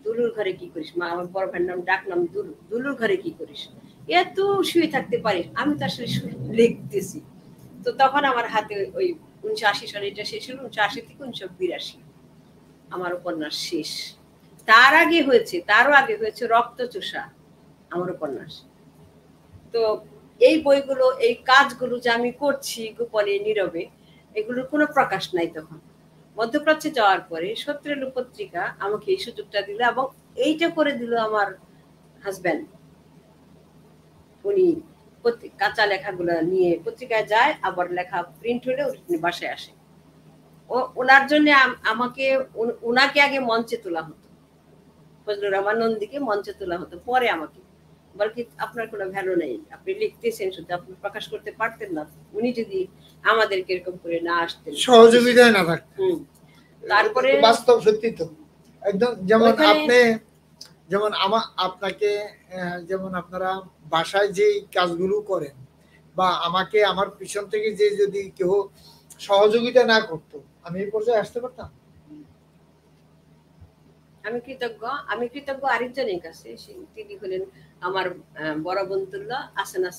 দুলুর ঘরে কি করিস। মা আমার বড় ভাইয়ের নাম ডাকলাম দুলুর ঘরে কি করিস, এত শুয়ে থাকতে পারিস। আমি তো আসলে লিখতেছি। তো তখন আমার হাতে ওই 1980 সনে এটা শেষ হলো, 1980 থেকে 1982 আমার উপন্যাস শেষ। তারও আগে হয়েছে রক্তচোষা আমার উপন্যাস। তো এই বইগুলো, এই কাজগুলো যে আমি করছি গোপনে নীরবে, এগুলোর কোনো প্রকাশ নাই। তখন মধ্যপ্রাচ্যে যাওয়ার পরে সত্যের আলো পত্রিকা আমাকে এই সুযোগটা দিল, এবং এইটা করে দিল আমার হাজব্যান্ড। উনি কাঁচা লেখাগুলো নিয়ে পত্রিকায় যায়, আবার লেখা প্রিন্ট হলে উনি বাসায় আসে। ওনার জন্য ওনাকে আগে মঞ্চে তোলা হতো, ফজলুর রহমান নন্দীকে মঞ্চে তোলা হতো, পরে আমাকে বলকি আপনার কোনো ভ্যালু নেই, আপনি লিখতেছেন শুধু, আপনি প্রকাশ করতে পারতেন না। উনি যদি আমাদেরকে এরকম করে না আসতেন, সহযোগিতায় না থাকতেন। তারপরে বাস্তব সত্যি তো একদম, যেমন আপনি যেমন আপনাকে যেমন আপনারা বাসায় যে কাজগুলো করেন, বা আমাকে আমার পিছন থেকে যে যদি কেউ সহযোগিতা না করতো, আমি এই পর্যায়ে আসতে পারতাম। আমি কৃতজ্ঞ আরেকজনের কাছে, তিনি হলেন আমার বড় বন্ধুল্লাহ আসানা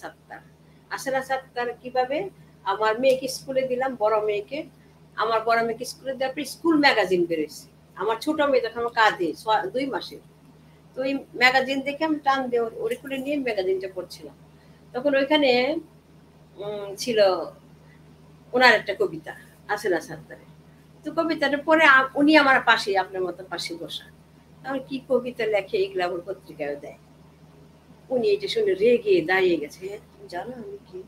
সাত্তার। কিভাবে আমার মেয়েকে স্কুলে দিলাম, বড় মেয়েকে স্কুলে দেওয়ার পর স্কুল ম্যাগাজিন বেরোচ্ছে। আমার ছোট মেয়ে যখন আমার কাঁধে 2 মাসে, তো ওই ম্যাগাজিন দেখে আমি টান দিয়ে ওরে খুলে নিয়ে ম্যাগাজিনটা পড়ছিলাম। তখন ওইখানে ছিল ওনার একটা কবিতা আসানা সাত্তারের। তো কবিতাটা পরে উনি আমার পাশে, আপনার মতো পাশে বসা, কি কবিতা লেখে, এগুলা আমার পত্রিকায় দেয়। উনি এটা শুনে রেগে দাঁড়িয়ে গেছে, তুমি জানো আমি কি?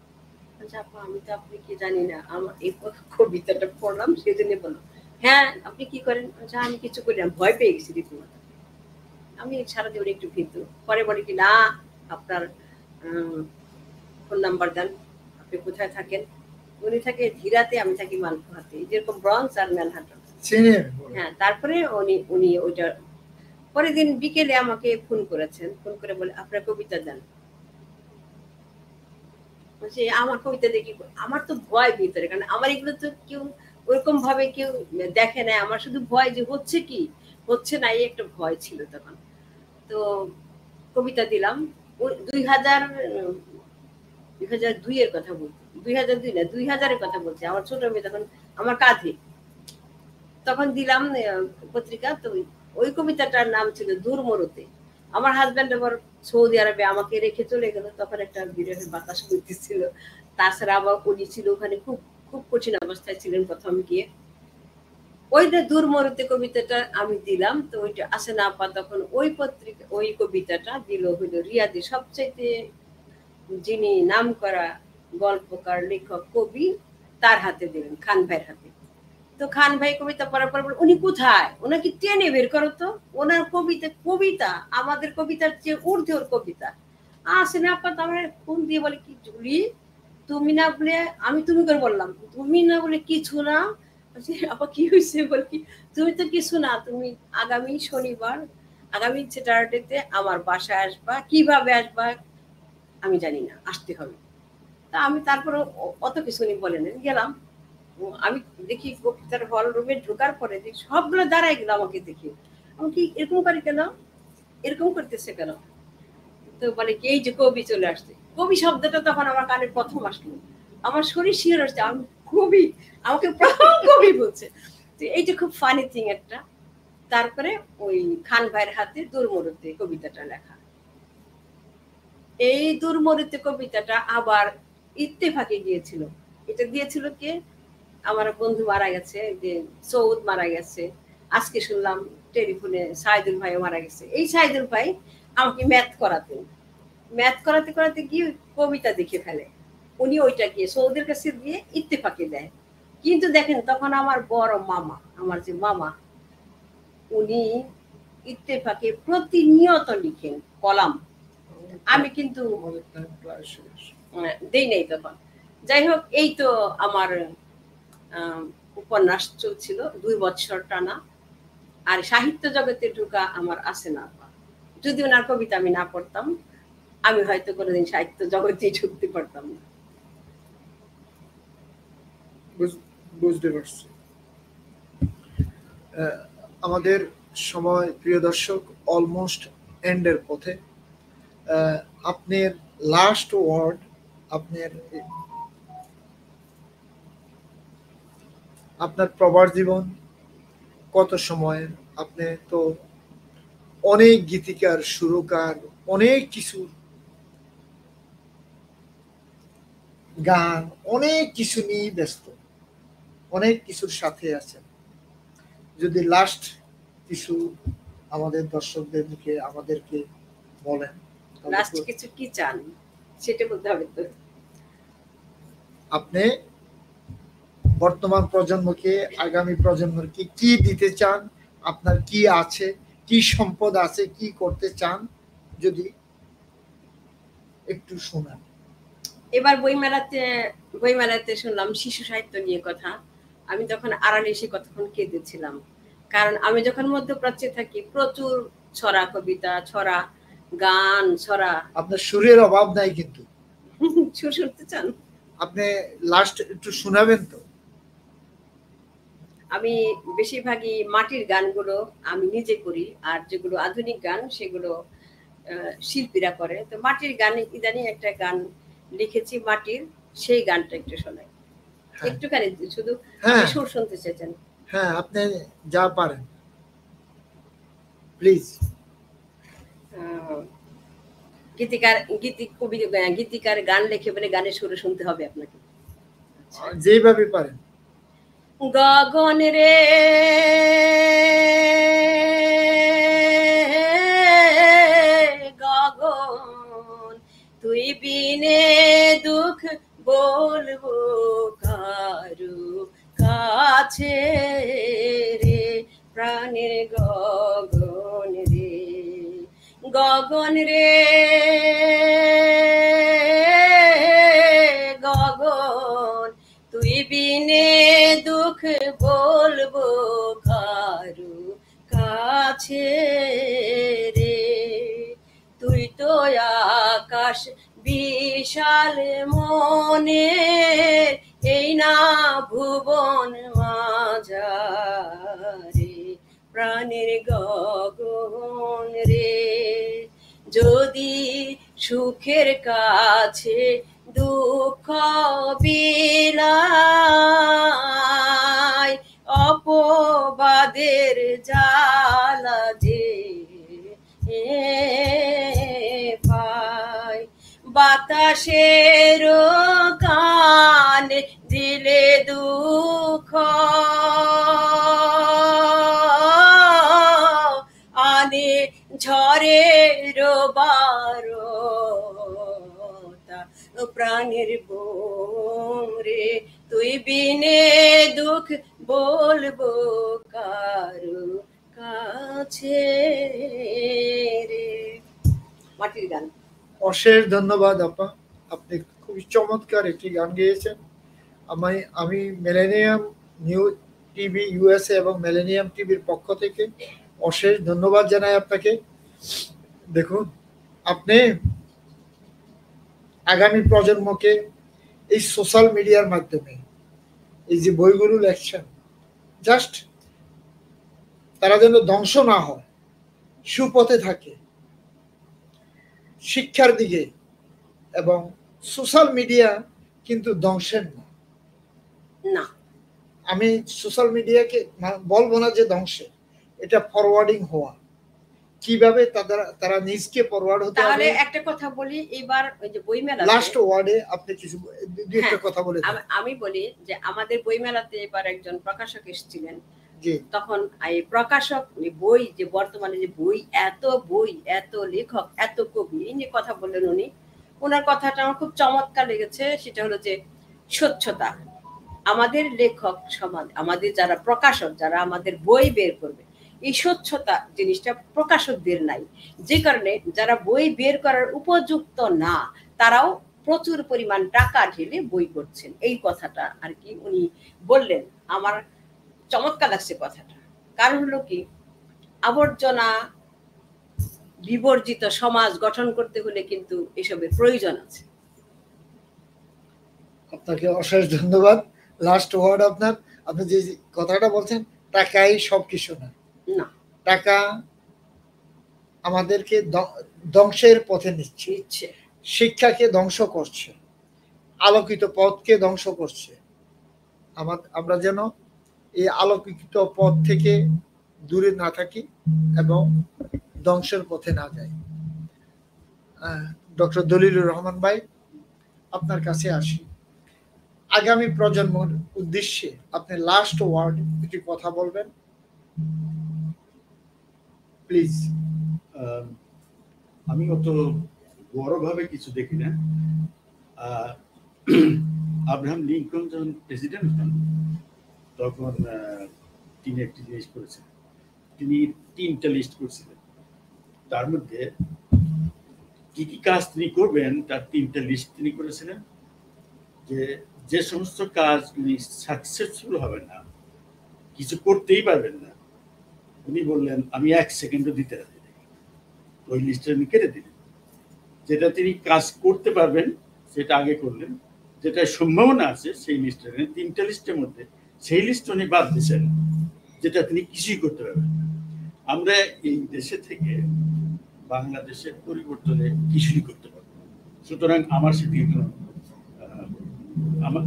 আপা আমি তো আপনি কি জানি না, আমার এই কবিতাটা পড়লাম সেজন্য বললাম। হ্যাঁ আপনি কি করেন? আমি কিছু করি না, ভয় পেয়ে গেছি রীতিমতো। আমি সারা জীবনে একটু ভীতু। পরে বলি কি না আপনার ফোন নাম্বার দেন, আপনি কোথায় থাকেন? উনি থাকে ধীরাতে, আমি থাকি মালপুহাতে, যেরকম ব্রঞ্জ আর ম্যানহাটন। হ্যাঁ তারপরে উনি ওইটা পরের দিন বিকেলে আমাকে ফোন করেছেন, ফোন করে বলে আপনার কবিতা দেন। আমার কবিতা দেখি, আমার তো ভয় ভিতরে, কারণ আমার এগুলো তো কেউ ওরকম ভাবে কেউ দেখে না, আমার শুধু ভয় যে হচ্ছে কি হচ্ছে না, এই একটা ভয় ছিল তখন। তো কবিতা দিলাম 2002 এর কথা বলছি, 2002 না 2000 এর কথা বলছি। আমার ছোট মেয়ে তখন আমার কাঁধে, তখন দিলাম পত্রিকা। তো ওই কবিতাটার নাম ছিল দূর মরুতে। আমার হাজবেন্ড আবার সৌদি আরবে আমাকে রেখে চলে গেল, তখন একটা বিরহের বাতাস করতেছিল। তাছাড়া আবার উনি ছিল ওখানে, খুব খুব কঠিন অবস্থায় ছিলেন প্রথম গিয়ে। ওইটা দূর মরুতে কবিতাটা আমি দিলাম। তো ওইটা আসে না আপা তখন ওই পত্রিকা ওই কবিতাটা দিল হইল রিয়াদে সবচাইতে যিনি নাম করা গল্পকার, লেখক, কবি, তার হাতে দিলেন, খান ভাইয়ের হাতে। তো খান ভাই কবিতা পড়ার পর উনি কোথায়, ওনাকে টেনে বের করো তো, ওনার কবিতা আমাদের কবিতার চেয়ে ঊর্ধ্বে ওর কবিতা। আসে না আপা, আমার ফোন দিয়ে বলে কি জুলি তুমি না বলে, আমি তুমি করে বললাম, তুমি না বলে কিছু না। আপা কি হয়েছে? বল কি তুমি তো কিছু না, তুমি আগামী শনিবার আগামী স্যাটারডেতে আমার বাসায় আসবা, কিভাবে আসবা আমি জানি না, আসতে হবে। তা আমি তারপরে অত কিছু উনি বলেন, গেলাম। আমি দেখি কবিতার হল রুমে ঢোকার পরে দেখি সবগুলো দাঁড়াই গেল আমাকে দেখি। আমি কি এরকম করে কেন, এরকম করতেছে কেন? তো বলে কি এই যে কবি চলে আসছে। কবি শব্দটা তখন আমার কানে প্রথম আসলো, আমার শরীর শিহর আসছে, আমি কবি, আমাকে প্রথম কবি বলছে। তো এইটা খুব ফানি থিং একটা। তারপরে ওই খান ভাইয়ের হাতে দূর মরুতে কবিতাটা লেখা। এই দূর মরুতে কবিতাটা আবার ইত্তেফাকে গিয়েছিল। এটা দিয়েছিল কে? আমার বন্ধু মারা গেছে, যে সৌদ মারা গেছে। আজকে শুনলাম টেলিফোনে সাইদুল ভাই মারা গেছে। এই সাইদুল ভাই আমাকে ম্যাথ করাতেন, ম্যাথ করাতে করাতে গিয়ে কবিতা দেখে ফেলে। উনি ওইটা গিয়ে সৌদের কাছে দিয়ে ইত্তেফাকে দেয়। কিন্তু দেখেন তখন আমার বড় মামা, আমার যে মামা, উনি ইত্তেফাকে প্রতিনিয়ত লিখেন কলাম। আমি কিন্তু দেই নাই তখন। যাই হোক, এই তো আমার উপন্যাস চলছিল 2 বছর টানা। আর সাহিত্য জগতে ঢোকা আমার আসে না। যদি ওনার কবিতা আমি না পড়তাম, আমি হয়তো কোনোদিন সাহিত্য জগতে ঢুকতে পারতাম না। বুঝতে পারছি। আমাদের সময়, প্রিয় দর্শক, অলমোস্ট এন্ডের পথে। আপনার লাস্ট ওয়ার্ড, আপনার প্রবাস জীবন কত সময়ের? আপনি তো অনেক গীতিকার, সুরকার, অনেক কিছু গান, অনেক কিছু নিয়ে ব্যস্ত, অনেক কিছুর সাথে আছেন। যদি লাস্ট কিছু আমাদের দর্শকদের মুখে আমাদেরকে বলেন। লাস্ট কিছু কি চান সেটা বলতে হবে তো। আপনি বর্তমান প্রজন্মকে, আগামী প্রজন্মকে কি দিতে চান? আপনার কি আছে, কি সম্পদ আছে, কি করতে চান, যদি একটু শোনান। এবার বইমেলাতে শুনলাম শিশু সাহিত্য নিয়ে কথা। আমি তখন আড়ালে এসে কতক্ষণ কেঁদেছিলাম, কারণ আমি যখন মধ্যপ্রাচ্যে থাকি প্রচুর ছড়া কবিতা, ছড়া গান, ছড়া। আপনার সুরের অভাব নাই কিন্তু। সুর শুনতে চান? আপনি লাস্ট একটু শোনাবেন তো? আমি বেশিরভাগই মাটির গানগুলো আমি নিজে করি, আর যেগুলো আধুনিক গান সেগুলো শিল্পীরা করে। তো মাটির গানে ইদানিং একটা গান লিখেছি মাটির, সেই গানটা একটু শোনাই। একটুখানি শুধু সুর শুনতে চাইছেন? হ্যাঁ, আপনি যা পারেন প্লিজ। গীতিকার গান লিখে বলে গানের সুর শুনতে হবে আপনাকে, যেভাবে পারেন। গগন রে গগন তুই বিনে দুঃখ বলবো কারু কাছে রে, প্রাণের গগন রে, গগন রে গগন, তুই বিনে দুঃখ বলবো কারু কাছে রে, তুই তো আকাশ বিশাল মনে, এই না ভুবন মাঝারে, প্রাণের গগন রে, যদি সুখের কাছে দুঃখ বিলাই, অপবাদের জ্বালা যে পাই, বাতাসের কানে দিলে দুঃখ আনে ঝড়ের বারতা, প্রাণের বোম রে, তুই বিনে দুঃখ বলবো কারু কাছে রে। মাটির গান। অশেষ ধন্যবাদ আপা, আপনি খুবই চমৎকার একটি গান গেয়েছেন। আমি মিলেনিয়াম নিউ টিভি ইউএসএ এবং মিলেনিয়াম টিভির পক্ষ থেকে অশেষ ধন্যবাদ জানাই আপনাকে। দেখুন, আপনি আগামী প্রজন্মকে এই সোশ্যাল মিডিয়ার মাধ্যমে এই যে বইগুলো লেখছেন, জাস্ট তারা যেন ধ্বংস না হয়, সুপথে থাকে শিক্ষার দিকে। এবং সোশ্যাল মিডিয়া কিন্তু ধ্বংসের না, আমি সোশ্যাল মিডিয়াকে বলবো না যে ধ্বংসের, এটা ফরওয়ার্ডিং হওয়া। কিভাবে তারা নিজকে ফরওয়ার্ড হতে হবে। তাহলে একটা কথা বলি, এবার ওই যে বইমেলা লাস্ট ওয়ার্ডে আপনি কিছু দুই একটা কথা বলে। আমি বলি যে আমাদের বইমেলাতে এবার একজন প্রকাশক এসেছিলেন, জি, তখন এই প্রকাশক বই যে বর্তমানে যে বই এত লেখক এত কবি, এই নিয়ে কথা বললেন উনি। ওনার কথাটা আমার খুব চমৎকার লেগেছে। সেটা হলো যে স্বচ্ছতা। আমাদের লেখক সমাজ, আমাদের যারা প্রকাশক, যারা আমাদের বই বের করবে, এই স্বচ্ছতা জিনিসটা প্রকাশকদের নাই, যে কারণে যারা বই বের করার উপযুক্ত না তারাও প্রচুর পরিমাণ টাকা ঢেলে বই করছেন। এই কথাটা আর কি উনি বললেন, আমার চমৎকার লাগছে কথাটা। কারণ হলো কি, আবর্জনা বিবর্জিত সমাজ গঠন করতে হলে কিন্তু এসবের প্রয়োজন আছে। আপনাকে অশেষ ধন্যবাদ। লাস্ট ওয়ার্ড আপনার। আপনি যে কথাটা বলছেন, টাকাই সবকিছু না, টাকা আমাদেরকে ধ্বংসের পথে নিচ্ছে, শিক্ষাকে ধ্বংস করছে, আলোকিত পথকে ধ্বংস করছে। আমরা যেন এই আলোকিত পথ থেকে দূরে না থাকি এবং ধ্বংসের পথে না যাই। ডক্টর দলিলুর রহমান ভাই, আপনার কাছে আসি। আগামী প্রজন্মের উদ্দেশ্যে আপনি লাস্ট ওয়ার্ড কিছু কথা বলবেন প্লিজ। আমি অত বড়ভাবে কিছু দেখি না। আব্রাহাম লিঙ্কন যখন প্রেসিডেন্ট হন তখন তিনি একটি জিনিস করেছেন, তিনি 3টা লিস্ট করেছিলেন। তার মধ্যে কি কি কাজ তিনি করবেন তার 3টা লিস্ট তিনি করেছিলেন। যে সমস্ত কাজ উনি সাকসেসফুল হবেন না, কিছু করতেই পারবেন না, উনি বললেন আমি 1 সেকেন্ডও দিতে রাজি নেই, ওই লিস্টটা উনি কেটে দিলেন। যেটা তিনি কাজ করতে পারবেন সেটা আগে করলেন, যেটা সম্ভাবনা আছে সেই লিস্টটা, 3টা লিস্টের মধ্যে সেই লিস্ট উনি বাদ দিয়েছেন, যেটা তিনি কিছুই করতে পারবেন না। আমরা এই দেশে থেকে বাংলাদেশের পরিবর্তনে কিছুই করতে পারবো। সুতরাং আমার সেদিকে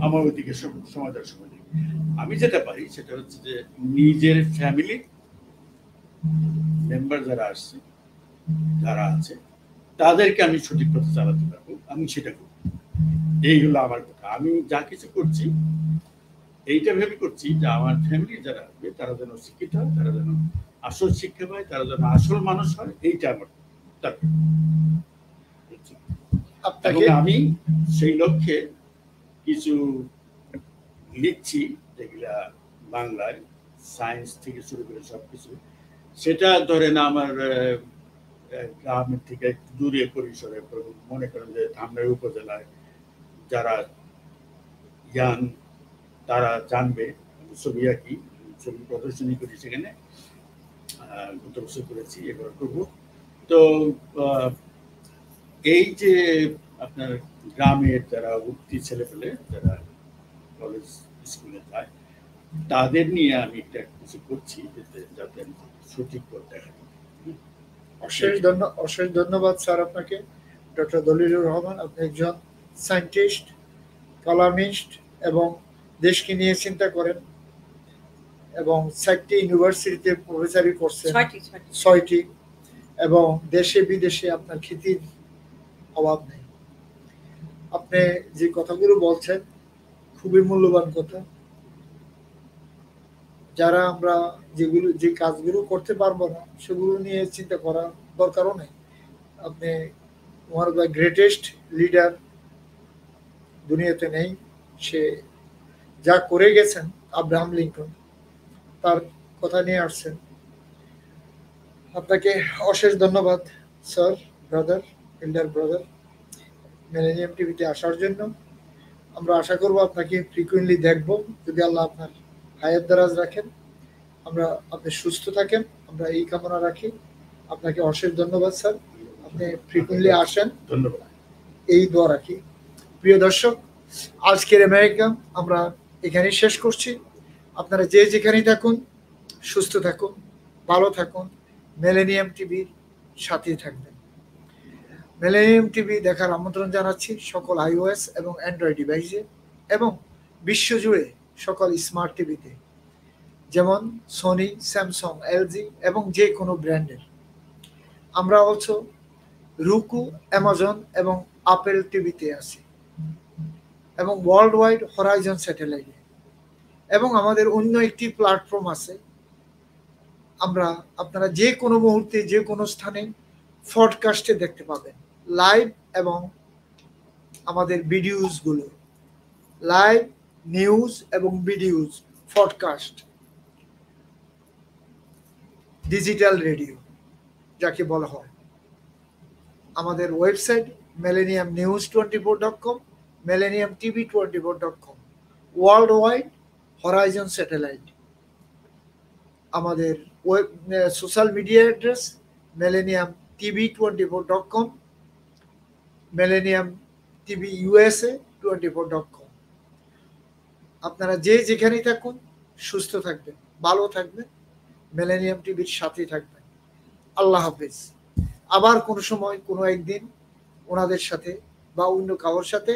আমার ওইদিকে সময় দেওয়ার সময় নেই। আমি যেটা পারি সেটা হচ্ছে যে নিজের ফ্যামিলি মেম্বার যারা আসছে, যারা আছে, তাদেরকে আমি সঠিক পথে চালাতে পারবো, আমি সেটা করবো। এইগুলো আমার কথা। আমি যা কিছু করছি এইটা ভেবে করছি যে আমার ফ্যামিলি যারা আসবে তারা যেন শিক্ষিত হয়, তারা যেন আসল শিক্ষা পায়, তারা যেন আসল মানুষ হয়, এইটা আমার টার্গেট। আপনাকে আমি সেই লক্ষ্যে কিছু লিখছি, যেগুলা বাংলায় সায়েন্স থেকে শুরু করে সবকিছু। সেটা ধরেন আমার গ্রামের থেকে একটু দূরে পরিসরে, মনে করেন যে ধামরাই উপজেলায় যারা ইয়াং তারা জানবে। ছবি আঁকি, ছবি প্রদর্শনী করি, সেখানে গত বছর করেছি, এবার করবো। তো এই যে আপনার গ্রামের যারা উঠতি ছেলেপেলে, যারা কলেজ স্কুলে যায়, তাদের নিয়ে আমি একটা কিছু করছি, যাতে সঠিক করতে হয়। অশেষ ধন্যবাদ স্যার আপনাকে, ডক্টর দলিলুর রহমান। আপনি একজন সায়েন্টিস্ট, কলামিস্ট এবং দেশকে নিয়ে চিন্তা করেন, এবং 6টি ইউনিভার্সিটিতে প্রফেসরি করছেন, 6টি, এবং দেশে বিদেশে আপনার খ্যাতির অভাব নেই। আপনি যে কথাগুলো বলছেন খুবই মূল্যবান কথা। যারা আমরা যে কাজগুলো করতে পারবো না সেগুলো নিয়ে চিন্তা করার দরকারও নেই। আপনি one of the greatest leader দুনিয়াতে নেই, সে যা করে গেছেন, আব্রাহাম লিঙ্কন, তার কথা নিয়ে আসছেন। আপনাকে অশেষ ধন্যবাদ sir, brother, elder brother, millennium টিভিতে আসার জন্য। আমরা আশা করব আপনাকে ফ্রিকুয়েন্টলি দেখব, যদি আল্লাহ আপনার হায়াত দারাজ রাখেন, আপনি সুস্থ থাকেন, আমরা এই কামনা রাখি। আপনাকে অশেষ ধন্যবাদ স্যার, আপনি ফ্রিকুয়েন্টলি আসেন, ধন্যবাদ, এই দোয়া রাখি। প্রিয় দর্শক, আজকের আমেরিকা আমরা এখানেই শেষ করছি। আপনারা যে যেখানেই থাকুন, সুস্থ থাকুন, ভালো থাকুন, মিলেনিয়াম টিভির সাথেই থাকবেন। মিলেনিয়াম টিভি দেখার আমন্ত্রণ জানাচ্ছি সকল iOS এবং অ্যান্ড্রয়েড ডিভাইসে, এবং বিশ্বজুড়ে সকল স্মার্ট টিভিতে, যেমন সোনি, স্যামসাং, এলজি এবং যে কোনো ব্র্যান্ডের। আমরা অলসো রুকু, অ্যামাজন এবং আপেল টিভিতে আছি, এবং ওয়ার্ল্ড ওয়াইড হরাইজন স্যাটেলাইটে, এবং আমাদের অন্য একটি প্ল্যাটফর্ম আছে। আপনারা যে কোনো মুহূর্তে যে কোনো স্থানে পডকাস্টে দেখতে পাবেন লাইভ, এবং আমাদের ভিডিওসগুলো লাইভ, নিউজ এবং ভিডিওস, পডকাস্ট, ডিজিটাল রেডিও যাকে বলা হয়। আমাদের website millenniumnews24.com, millenniumtv24.com, world wide horizon satellite. আমাদের social media address millenniumtv24.com, millenniumtvusa24.com। আপনারা যে যেখানেই থাকুন, সুস্থ থাকবেন, ভালো থাকবেন, মিলেনিয়াম টিভির সাথেই থাকবেন। আল্লাহ হাফেজ। আবার কোনো সময় কোনো একদিন ওনাদের সাথে বা অন্য কারোর সাথে